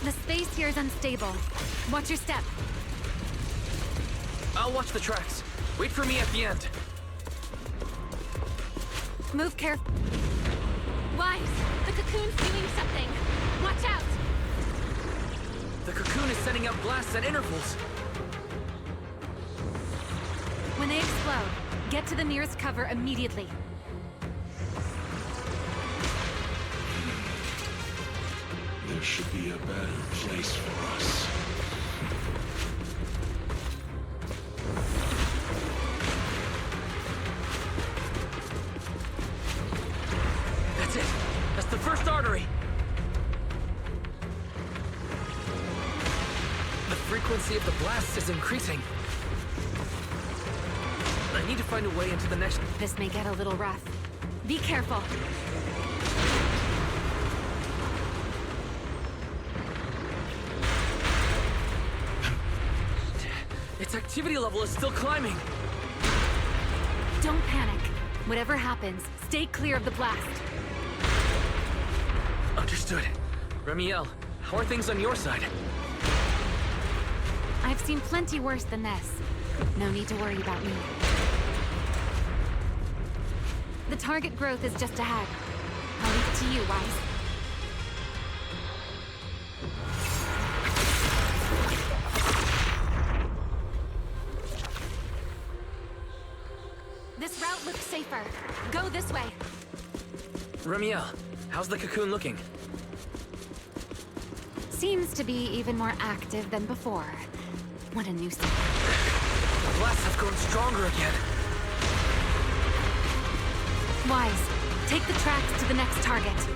[SPEAKER 10] The space here is unstable. Watch your step.
[SPEAKER 1] I'll watch the tracks. Wait for me at the end.
[SPEAKER 10] Move careful. Wise, the cocoon's doing something. Watch out!
[SPEAKER 1] The cocoon is sending out blasts at intervals.
[SPEAKER 10] When they explode, get to the nearest cover immediately.
[SPEAKER 13] There should be a better place for us.
[SPEAKER 1] That's it. That's the first artery. The frequency of the blasts is increasing. I need to find a way into the next...
[SPEAKER 10] This may get a little rough. Be careful.
[SPEAKER 1] Its activity level is still climbing.
[SPEAKER 10] Don't panic. Whatever happens, stay clear of the blast.
[SPEAKER 1] Understood. Remiel, how are things on your side?
[SPEAKER 10] I've seen plenty worse than this. No need to worry about me. The target growth is just ahead. I'll leave it to you, Wise. This route looks safer. Go this way.
[SPEAKER 1] Remiel, how's the cocoon looking?
[SPEAKER 10] Seems to be even more active than before. What a nuisance.
[SPEAKER 1] The blasts have grown stronger again.
[SPEAKER 10] Wise, take the tracks to the next target.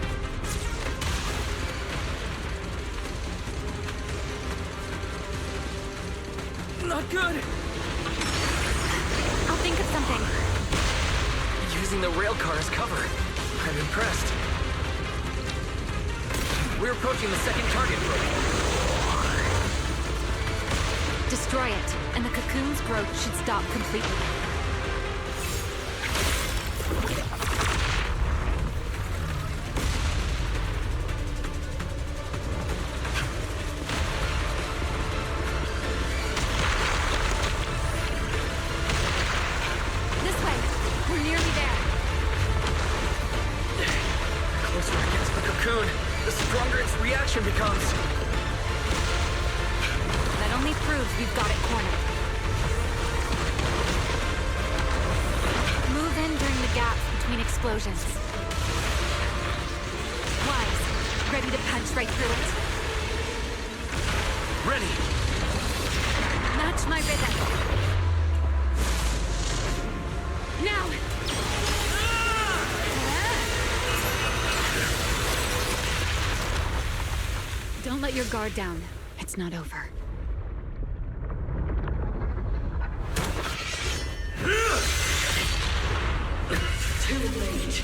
[SPEAKER 1] Not good!
[SPEAKER 10] I'll think of something.
[SPEAKER 1] Using the rail car as cover. I'm impressed. We're approaching the second target group.
[SPEAKER 10] Destroy it, and the cocoon's growth should stop completely. This way. We're nearly there.
[SPEAKER 1] The closer it gets to the cocoon, the stronger its reaction becomes.
[SPEAKER 10] That only proves we've got it cornered. Move in during the gaps between explosions. Wise, ready to punch right through it.
[SPEAKER 1] Ready!
[SPEAKER 10] Match my rhythm. Now! Don't let your guard down. It's not over.
[SPEAKER 12] Too late.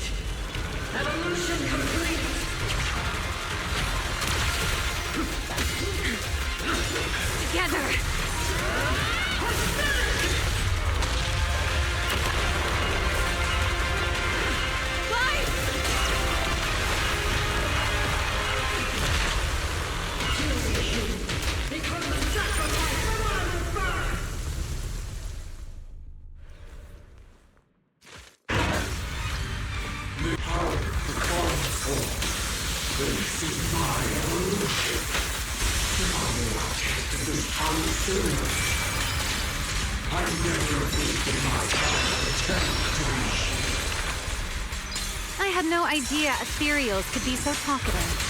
[SPEAKER 12] Evolution complete.
[SPEAKER 10] Together!
[SPEAKER 12] Become the sacrifice for my birth.
[SPEAKER 13] The power performs for. This is my evolution. I will take this power soon. I never think that my power attempt to reach.
[SPEAKER 10] I had no idea Ethereals could be so talkative.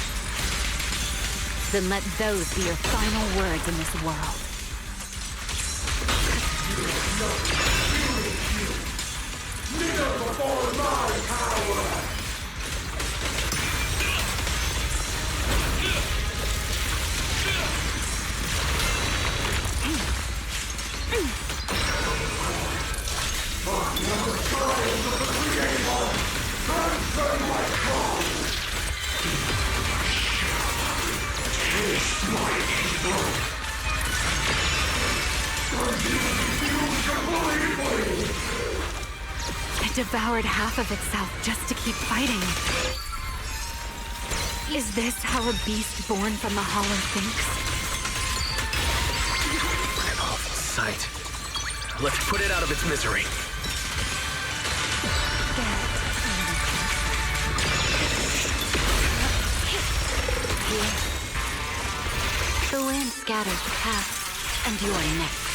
[SPEAKER 10] Then let those be your final words in this world.
[SPEAKER 13] Kneel before my power!
[SPEAKER 10] It devoured half of itself just to keep fighting. Is this how a beast born from the Hollow thinks?
[SPEAKER 1] I'm off sight. Let's put it out of its misery.
[SPEAKER 10] The wind scatters the path, and you are next.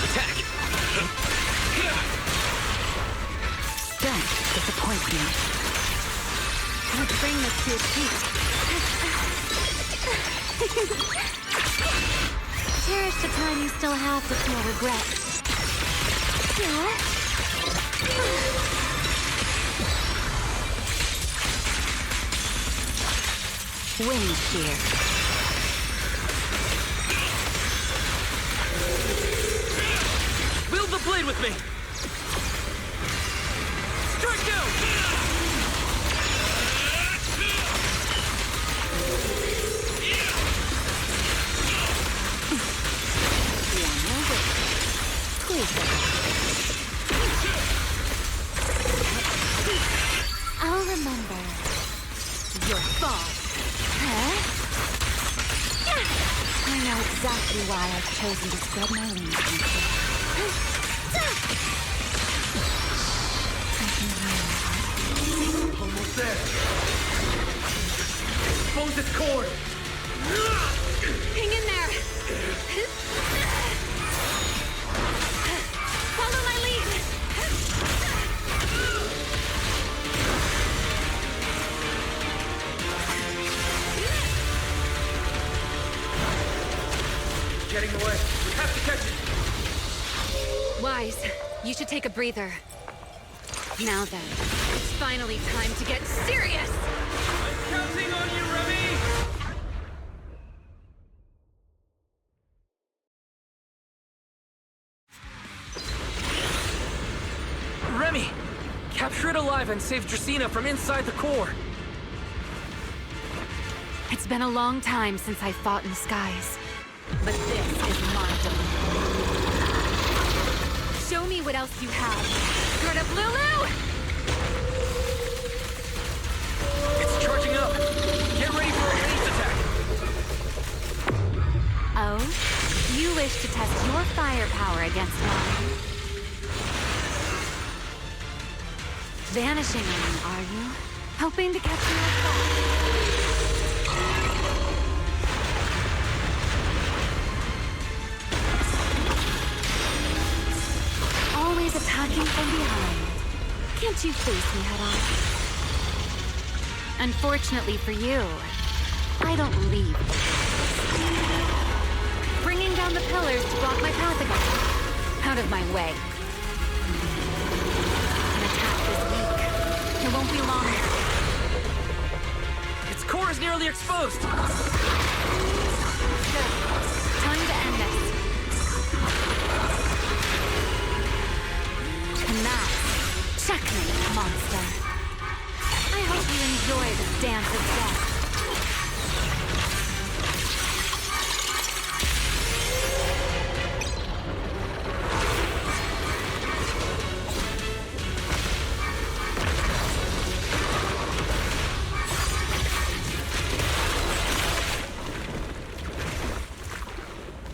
[SPEAKER 1] Attack!
[SPEAKER 10] Strength disappoints me. Let's bring this to a peak. Cherish the time you still have to feel regret. Wind shear.
[SPEAKER 1] Wield the blade with me! Strike down!
[SPEAKER 10] I'll remember your fall. Huh? I know exactly why I've chosen to spread my wings.
[SPEAKER 6] Almost there. Expose its cord.
[SPEAKER 10] Hang in there. Follow my lead.
[SPEAKER 6] Getting away. We have to catch it.
[SPEAKER 10] Wise, you should take a breather. Now then, it's finally time to get serious!
[SPEAKER 6] I'm counting on you, Remy!
[SPEAKER 1] Remy! Capture it alive and save Dracaena from inside the core!
[SPEAKER 10] It's been a long time since I fought in the skies. But this is my domain. Show me what else you have. Sort of Lulu!
[SPEAKER 1] It's charging up! Get ready for a haste attack!
[SPEAKER 10] Oh? You wish to test your firepower against mine? Vanishing on me, are you? Hoping to catch me off guard? Always attacking from behind. Can't you face me head on? Unfortunately for you, I don't leave. Bringing down the pillars to block my path again. Out of my way. An attack this weak. It won't be long.
[SPEAKER 1] Its core is nearly exposed!
[SPEAKER 10] Good. Time to end this. And that's checkmate, monster. I hope you enjoy the dance of death.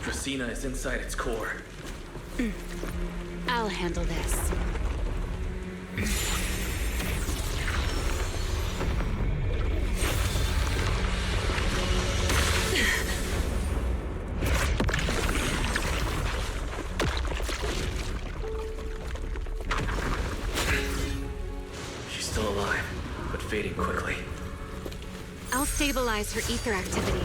[SPEAKER 1] Dracaena is inside its core.
[SPEAKER 10] I'll handle this.
[SPEAKER 1] She's still alive, but fading quickly.
[SPEAKER 10] I'll stabilize her ether activity.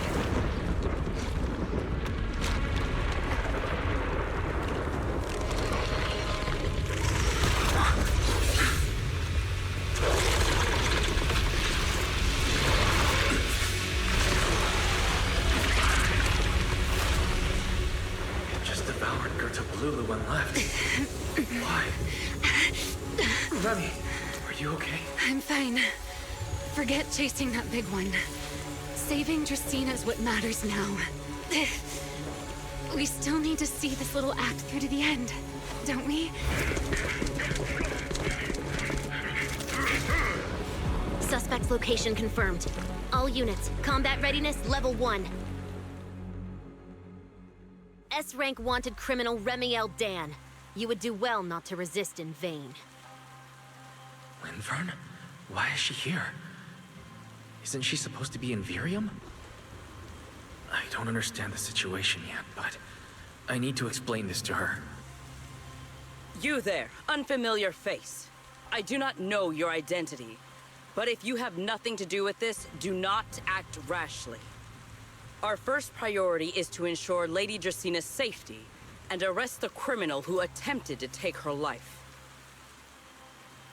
[SPEAKER 1] Just a devoured Gerta Blulu and left. Why? Remy, are you okay?
[SPEAKER 10] I'm fine. Forget chasing that big one. Saving Dracaena is what matters now. We still need to see this little act through to the end, don't we?
[SPEAKER 14] Suspect's location confirmed. All units, combat readiness level 1. S-rank wanted criminal Remiel Dan. You would do well not to resist in vain.
[SPEAKER 1] Linvern? Why is she here? Isn't she supposed to be in Virium? I don't understand the situation yet, but I need to explain this to her.
[SPEAKER 2] You there, unfamiliar face. I do not know your identity, but if you have nothing to do with this, do not act rashly. Our first priority is to ensure Lady Dracina's safety and arrest the criminal who attempted to take her life.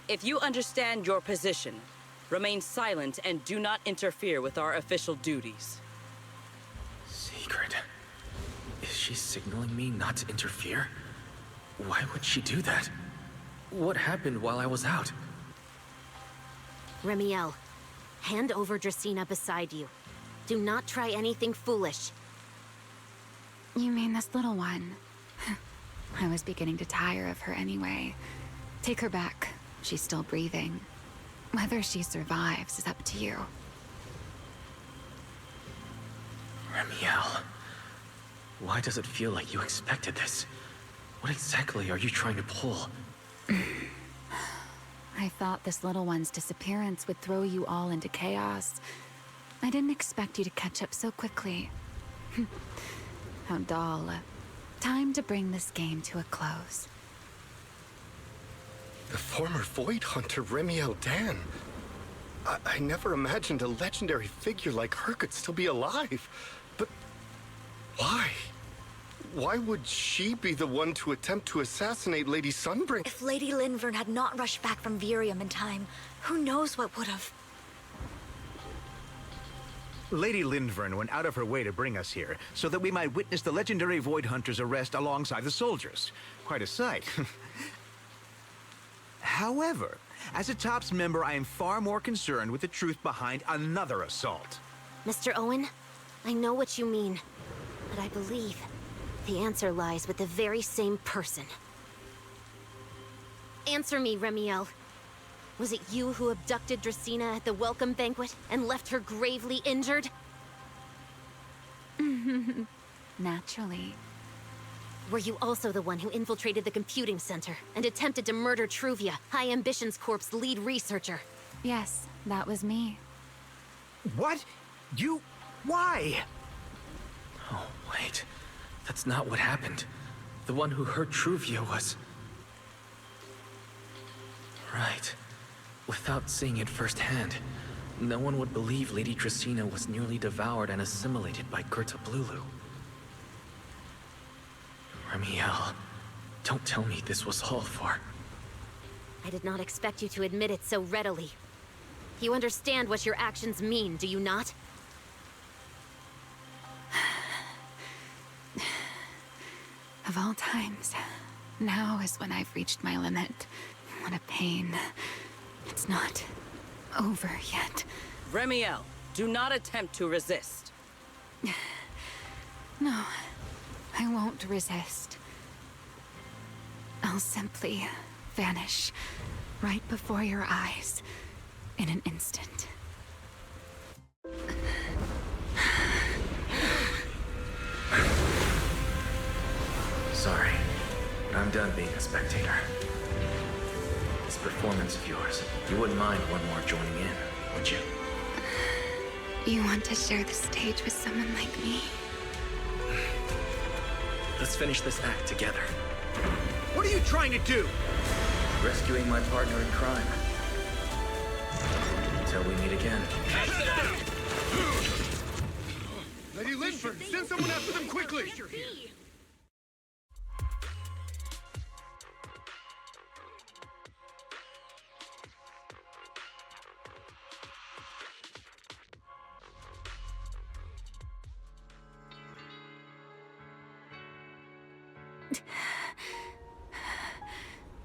[SPEAKER 2] If you understand your position, remain silent and do not interfere with our official duties.
[SPEAKER 1] Secret? Is she signaling me not to interfere? Why would she do that? What happened while I was out?
[SPEAKER 14] Remiel, hand over Dracaena beside you. Do not try anything foolish.
[SPEAKER 10] You mean this little one? I was beginning to tire of her anyway. Take her back. She's still breathing. Whether she survives is up to you.
[SPEAKER 1] Remiel, why does it feel like you expected this? What exactly are you trying to pull?
[SPEAKER 10] I thought this little one's disappearance would throw you all into chaos. I didn't expect you to catch up so quickly. How dull. Time to bring this game to a close.
[SPEAKER 15] The former Void Hunter Remiel Dan. I never imagined a legendary figure like her could still be alive. But why? Why would she be the one to attempt to assassinate Lady Sunbreak?
[SPEAKER 16] If Lady Linvern had not rushed back from Virium in time, who knows what would have...
[SPEAKER 17] Lady Linvern went out of her way to bring us here, so that we might witness the legendary Void Hunter's arrest alongside the soldiers. Quite a sight. However, as a TOPS member, I am far more concerned with the truth behind another assault.
[SPEAKER 14] Mr. Owen, I know what you mean, but I believe the answer lies with the very same person. Answer me, Remiel. Was it you who abducted Dracaena at the welcome banquet and left her gravely injured?
[SPEAKER 10] Naturally.
[SPEAKER 14] Were you also the one who infiltrated the computing center and attempted to murder Truvia, High Ambitions Corp's lead researcher?
[SPEAKER 10] Yes, that was me.
[SPEAKER 17] What? You... why?
[SPEAKER 1] Oh, wait. That's not what happened. The one who hurt Truvia was... Right. Without seeing it firsthand, no one would believe Lady Dracaena was nearly devoured and assimilated by Gerta Blulu. Remiel, don't tell me this was all for...
[SPEAKER 14] I did not expect you to admit it so readily. You understand what your actions mean, do you not?
[SPEAKER 10] Of all times, now is when I've reached my limit. What a pain. It's not over yet.
[SPEAKER 2] Remiel, do not attempt to resist.
[SPEAKER 10] No, I won't resist. I'll simply vanish right before your eyes in an instant.
[SPEAKER 1] Sorry, but I'm done being a spectator. This performance of yours, you wouldn't mind one more joining in, would you?
[SPEAKER 10] You want to share the stage with someone like me?
[SPEAKER 1] Let's finish this act together.
[SPEAKER 17] What are you trying to do?
[SPEAKER 1] Rescuing my partner in crime. Until we meet again.
[SPEAKER 15] Lady Linford, send someone after them quickly!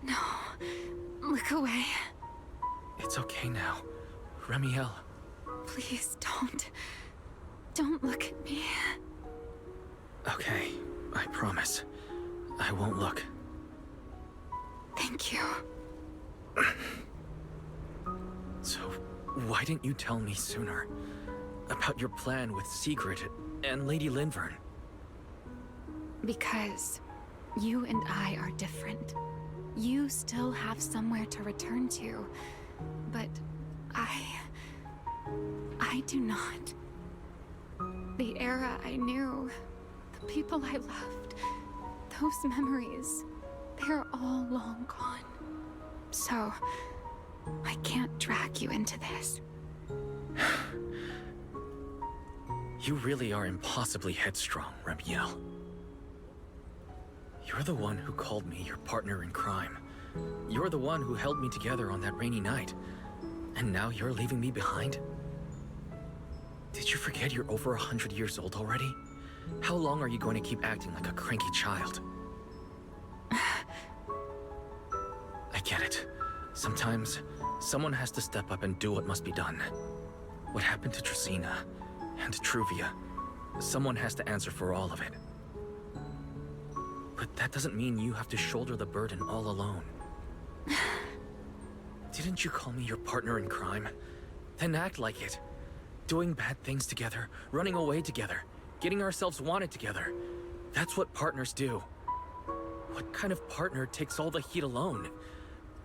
[SPEAKER 10] No. Look away.
[SPEAKER 1] It's okay now. Remiel.
[SPEAKER 10] Please don't. Don't look at me.
[SPEAKER 1] Okay, I promise. I won't look.
[SPEAKER 10] Thank you.
[SPEAKER 1] So, why didn't you tell me sooner? About your plan with Sigrid and Lady Linvern?
[SPEAKER 10] Because you and I are different. You still have somewhere to return to, but I do not. The era I knew, the people I loved, those memories, they're all long gone. So, I can't drag you into this.
[SPEAKER 1] You really are impossibly headstrong, Remiel. You're the one who called me your partner in crime. You're the one who held me together on that rainy night. And now you're leaving me behind? Did you forget you're over 100 years old already? How long are you going to keep acting like a cranky child? I get it. Sometimes, someone has to step up and do what must be done. What happened to Tresina and Truvia? Someone has to answer for all of it. But that doesn't mean you have to shoulder the burden all alone. Didn't you call me your partner in crime? Then act like it. Doing bad things together, running away together, getting ourselves wanted together. That's what partners do. What kind of partner takes all the heat alone?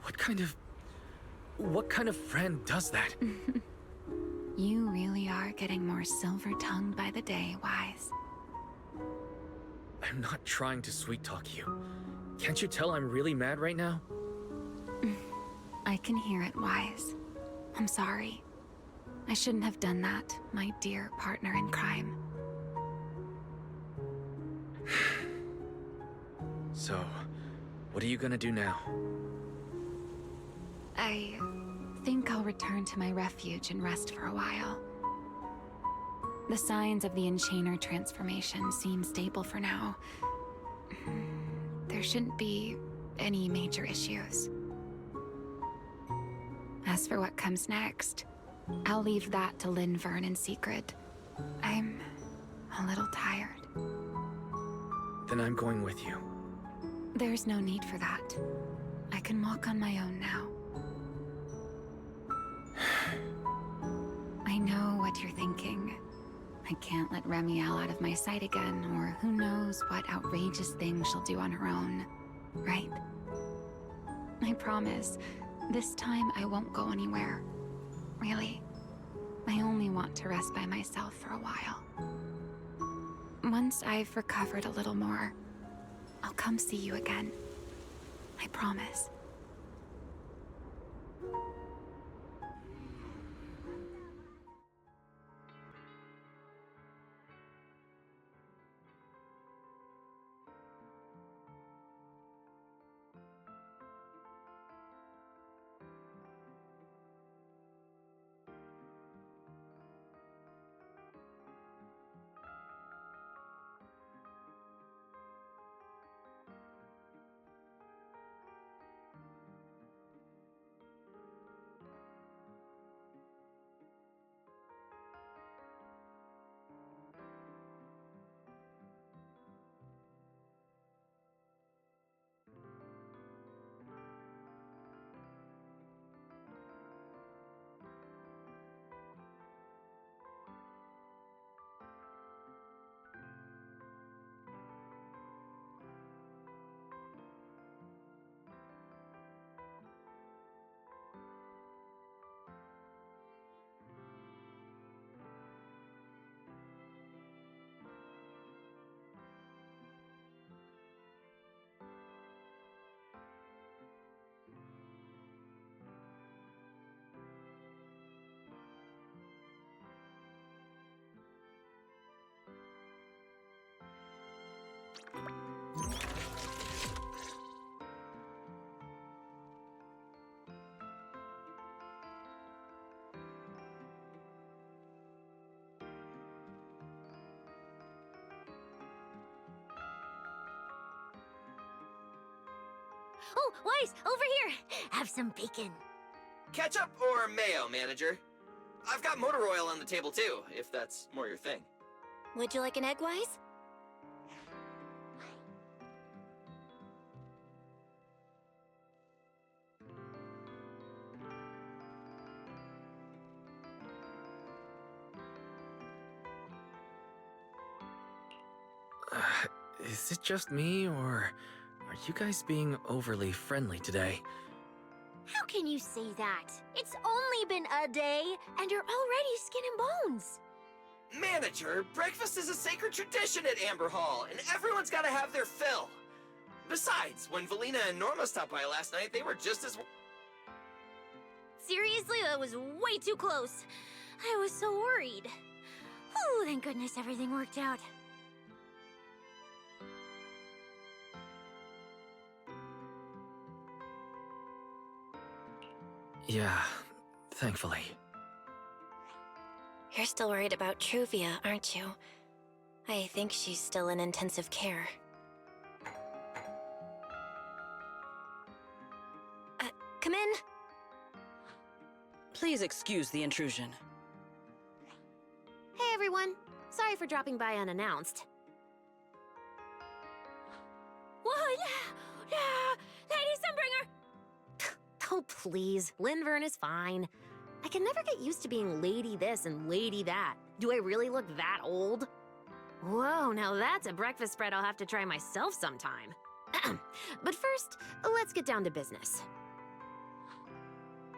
[SPEAKER 1] What kind of friend does that?
[SPEAKER 10] You really are getting more silver-tongued by the day, Wise.
[SPEAKER 1] I'm not trying to sweet-talk you. Can't you tell I'm really mad right now?
[SPEAKER 10] I can hear it, Wise. I'm sorry. I shouldn't have done that, my dear partner in crime.
[SPEAKER 1] So, what are you gonna do now?
[SPEAKER 10] I think I'll return to my refuge and rest for a while. The signs of the Enchainer transformation seem stable for now. There shouldn't be any major issues. As for what comes next, I'll leave that to Linvern and Sigrid. I'm a little tired.
[SPEAKER 1] Then I'm going with you.
[SPEAKER 10] There's no need for that. I can walk on my own now. I know what you're thinking. I can't let Remiel out of my sight again, or who knows what outrageous thing she'll do on her own, right? I promise, this time I won't go anywhere. Really. I only want to rest by myself for a while. Once I've recovered a little more, I'll come see you again. I promise.
[SPEAKER 14] Oh, Weiss, over here! Have some bacon.
[SPEAKER 4] Ketchup or mayo, manager? I've got motor oil on the table too, if that's more your thing.
[SPEAKER 16] Would you like an egg, Weiss?
[SPEAKER 1] Is it just me, or are you guys being overly friendly today?
[SPEAKER 14] How can you say that? It's only been a day, and you're already skin and bones.
[SPEAKER 4] Manager, breakfast is a sacred tradition at Amber Hall, and everyone's gotta have their fill. Besides, when Valina and Norma stopped by last night, they were just as...
[SPEAKER 14] Seriously, that was way too close. I was so worried. Oh, thank goodness everything worked out.
[SPEAKER 1] Yeah, thankfully.
[SPEAKER 16] You're still worried about Truvia, aren't you? I think she's still in intensive care.
[SPEAKER 14] Come in.
[SPEAKER 2] Please excuse the intrusion.
[SPEAKER 14] Hey, everyone. Sorry for dropping by unannounced. Whoa, Lady Sunbringer! Oh, please. Lindvern is fine. I can never get used to being lady this and lady that. Do I really look that old? Whoa, now that's a breakfast spread I'll have to try myself sometime. But first, let's get down to business.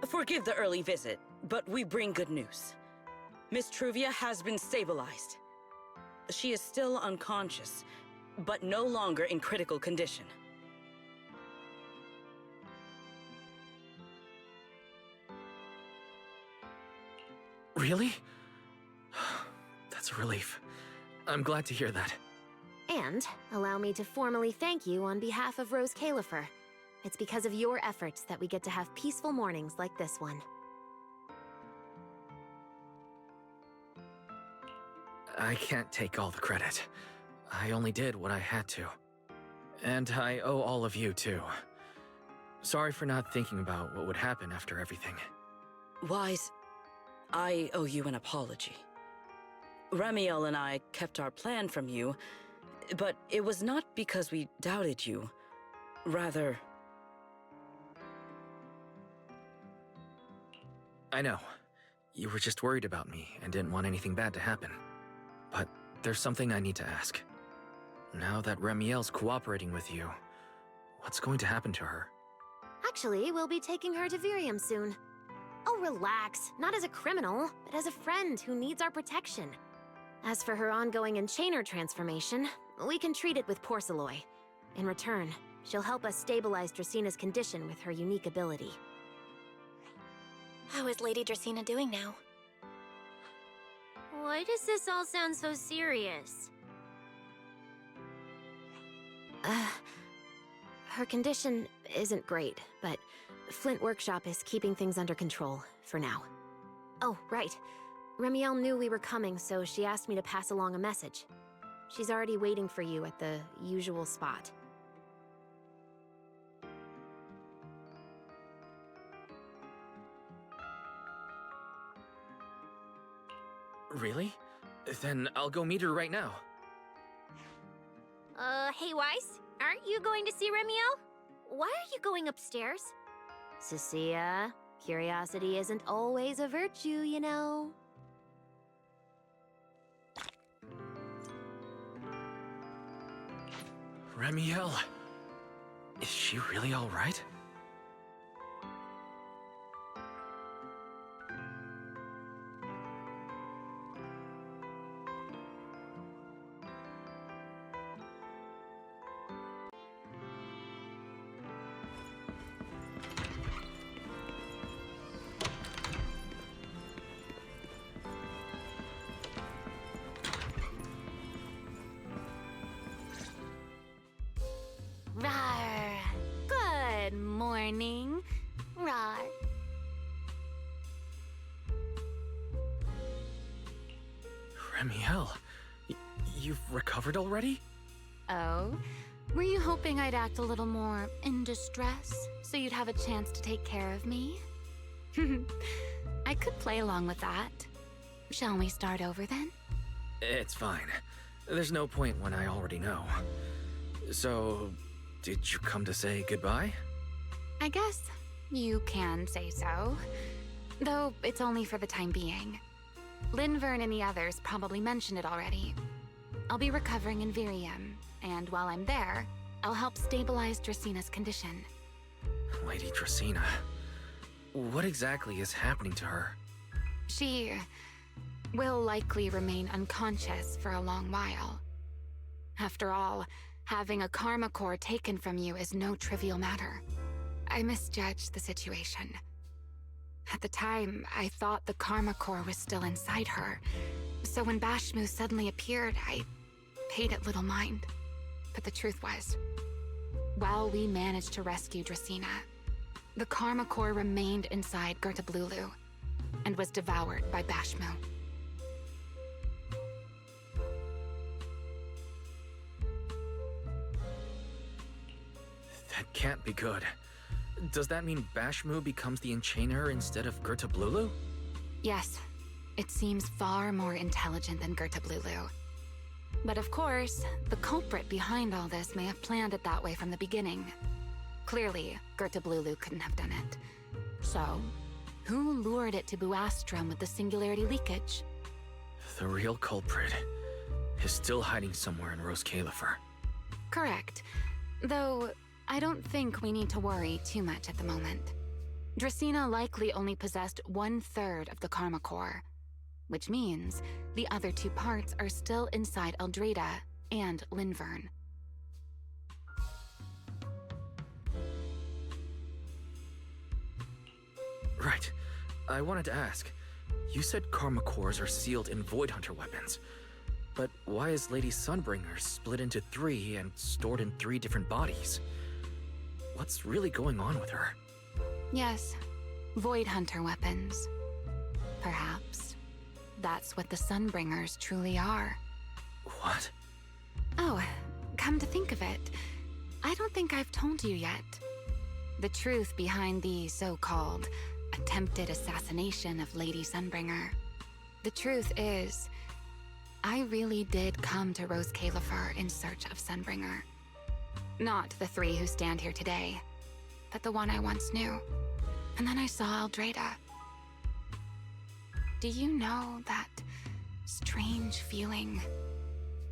[SPEAKER 2] Forgive the early visit, but we bring good news. Miss Truvia has been stabilized. She is still unconscious, but no longer in critical condition.
[SPEAKER 1] Really? That's a relief. I'm glad to hear that.
[SPEAKER 14] And allow me to formally thank you on behalf of Rose Califer. It's because of your efforts that we get to have peaceful mornings like this one.
[SPEAKER 1] I can't take all the credit. I only did what I had to. And I owe all of you, too. Sorry for not thinking about what would happen after everything.
[SPEAKER 2] Weiss, I owe you an apology. Remiel and I kept our plan from you, but it was not because we doubted you. Rather...
[SPEAKER 1] I know. You were just worried about me and didn't want anything bad to happen. But there's something I need to ask. Now that Remiel's cooperating with you, what's going to happen to her?
[SPEAKER 14] Actually, we'll be taking her to Virium soon. Oh, relax. Not as a criminal, but as a friend who needs our protection. As for her ongoing Enchainer transformation, we can treat it with Porceloy. In return, she'll help us stabilize Dracina's condition with her unique ability.
[SPEAKER 16] How is Lady Dracina doing now?
[SPEAKER 14] Why does this all sound so serious? Her condition isn't great, but Flint Workshop is keeping things under control, for now. Oh, right. Remiel knew we were coming, so she asked me to pass along a message. She's already waiting for you at the usual spot.
[SPEAKER 1] Really? Then I'll go meet her right now.
[SPEAKER 14] Hey Weiss, aren't you going to see Remiel? Why are you going upstairs? Cecilia, curiosity isn't always a virtue, you know.
[SPEAKER 1] Remiel, is she really all right?
[SPEAKER 14] Rawr. Good morning. Rawr.
[SPEAKER 1] Remiel, you've recovered already?
[SPEAKER 14] Oh,
[SPEAKER 10] Were you hoping I'd act a little more in distress, so you'd have a chance to take care of me? I could play along with that. Shall we start over then?
[SPEAKER 1] It's fine. There's no point when I already know. So, did you come to say goodbye?
[SPEAKER 10] I guess you can say so. Though it's only for the time being. Linvern and the others probably mentioned it already. I'll be recovering in Virium, and while I'm there, I'll help stabilize Dracina's condition.
[SPEAKER 1] Lady Dracina. What exactly is happening to her?
[SPEAKER 10] She will likely remain unconscious for a long while. After all, having a karma core taken from you is no trivial matter. I misjudged the situation. At the time, I thought the karma core was still inside her. So when Bashmu suddenly appeared, I paid it little mind. But the truth was, while we managed to rescue Dracina, the karma core remained inside Gertablulu and was devoured by Bashmu.
[SPEAKER 1] That can't be good. Does that mean Bashmu becomes the enchainer instead of Gertablulu?
[SPEAKER 10] Yes, it seems far more intelligent than Gertablulu. But of course, the culprit behind all this may have planned it that way from the beginning. Clearly, Gertablulu couldn't have done it. So, who lured it to Buastrum with the singularity leakage?
[SPEAKER 1] The real culprit is still hiding somewhere in Rose Califer.
[SPEAKER 10] Correct. Though, I don't think we need to worry too much at the moment. Dracina likely only possessed 1/3 of the karma core, which means the other 2 parts are still inside Eldrada and Linvern.
[SPEAKER 1] Right. I wanted to ask. You said karma cores are sealed in Void Hunter weapons. But why is Lady Sunbringer split into 3 and stored in 3 different bodies? What's really going on with her?
[SPEAKER 10] Yes, Void Hunter weapons. Perhaps. That's what the Sunbringers truly are.
[SPEAKER 1] What?
[SPEAKER 10] Oh, come to think of it, I don't think I've told you yet. The truth behind the so-called attempted assassination of Lady Sunbringer. The truth is, I really did come to Rose Califer in search of Sunbringer. Not the 3 who stand here today, but the one I once knew. And then I saw Eldrada. Do you know that strange feeling?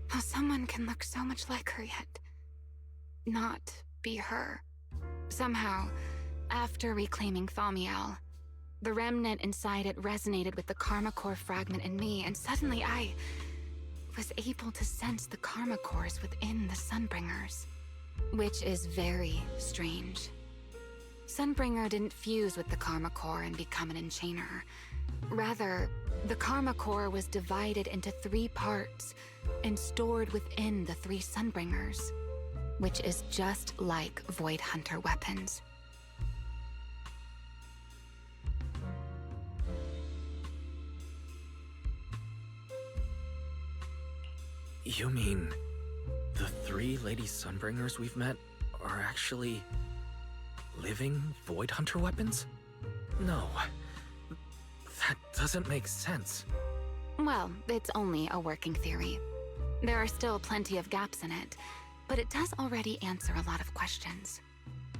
[SPEAKER 10] How someone can look so much like her yet not be her. Somehow, after reclaiming Thaumiel, the remnant inside it resonated with the karma core fragment in me, and suddenly I was able to sense the karma cores within the Sunbringers. Which is very strange. Sunbringer didn't fuse with the karma core and become an enchainer. Rather, the karma core was divided into 3 parts and stored within the 3 Sunbringers, which is just like Void Hunter weapons.
[SPEAKER 1] You mean the 3 Lady Sunbringers we've met are actually living Void Hunter weapons? No. That doesn't make sense.
[SPEAKER 10] Well, it's only a working theory. There are still plenty of gaps in it, but it does already answer a lot of questions.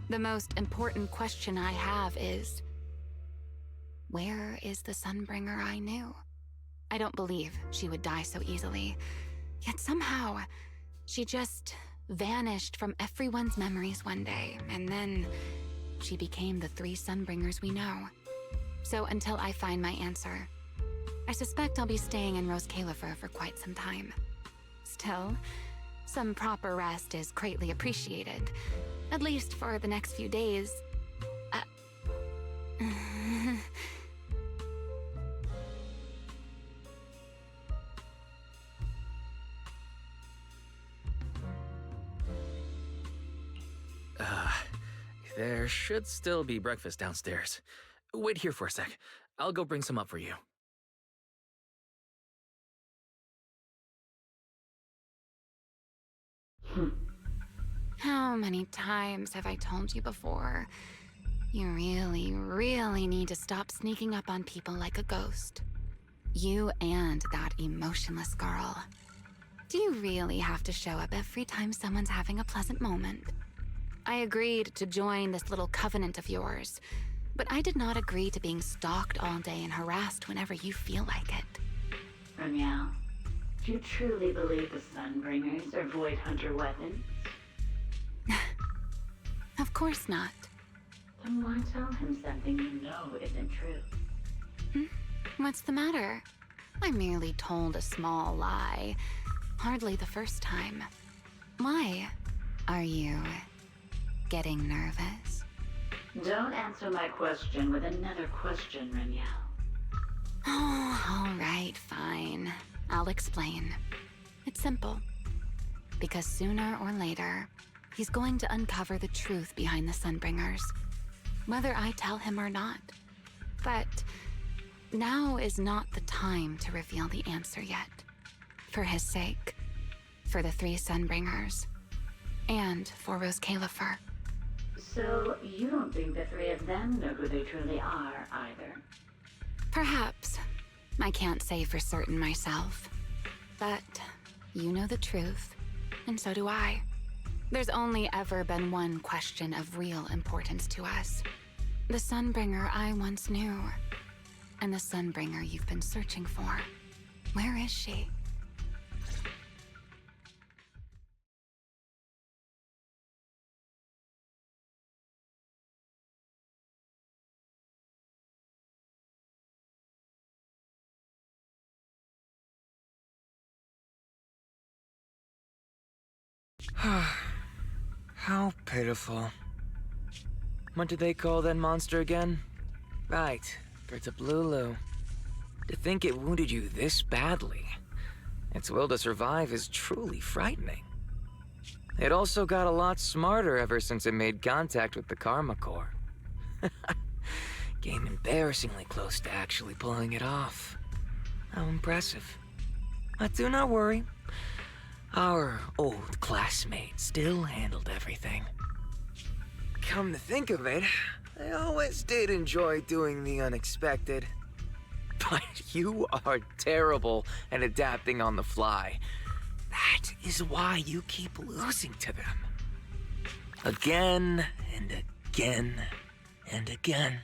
[SPEAKER 10] The most important question I have is, where is the Sunbringer I knew? I don't believe she would die so easily, yet somehow she just vanished from everyone's memories one day, and then she became the 3 Sunbringers we know. So until I find my answer, I suspect I'll be staying in Rose Califer for quite some time. Still, some proper rest is greatly appreciated, at least for the next few days.
[SPEAKER 1] There should still be breakfast downstairs. Wait here for a sec. I'll go bring some up for you.
[SPEAKER 10] How many times have I told you before? You really, really need to stop sneaking up on people like a ghost. You and that emotionless girl. Do you really have to show up every time someoe's having a pleasant moment? I agreed to join this little covenant of yours, but I did not agree to being stalked all day and harassed whenever you feel like it.
[SPEAKER 18] Remiel, do you truly believe the Sunbringers are Void Hunter weapons?
[SPEAKER 10] Of course not.
[SPEAKER 18] Then why tell him something you know isn't true?
[SPEAKER 10] What's the matter? I merely told a small lie. Hardly the first time. Why? Are you getting nervous?
[SPEAKER 18] Don't answer my question with another question, Remiel.
[SPEAKER 10] Oh, all right, fine. I'll explain. It's simple. Because sooner or later, he's going to uncover the truth behind the Sunbringers. Whether I tell him or not. But now is not the time to reveal the answer yet. For his sake. For the 3 Sunbringers. And for Rose Califer.
[SPEAKER 18] So, you don't think the 3 of them know who they truly are, either?
[SPEAKER 10] Perhaps. I can't say for certain myself. But you know the truth, and so do I. There's only ever been one question of real importance to us. The Sunbringer I once knew. And the Sunbringer you've been searching for. Where is she?
[SPEAKER 1] How pitiful. What did they call that monster again? Right, Gertablulu. To think it wounded you this badly. Its will to survive is truly frightening. It also got a lot smarter ever since it made contact with the Karma Core. Came embarrassingly close to actually pulling it off. How impressive. But do not worry. Our old classmate still handled everything. Come to think of it, I always did enjoy doing the unexpected. But you are terrible at adapting on the fly. That is why you keep losing to them. Again and again and again.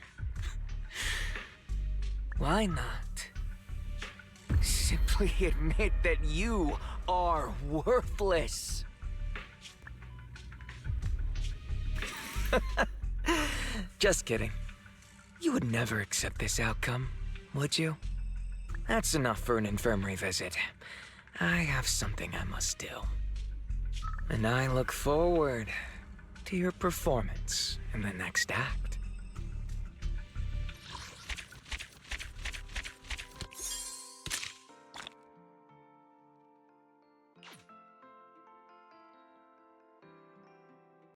[SPEAKER 1] Why not simply admit that you are worthless? Just kidding. You would never accept this outcome, would you? That's enough for an infirmary visit. I have something I must do. And I look forward to your performance in the next act.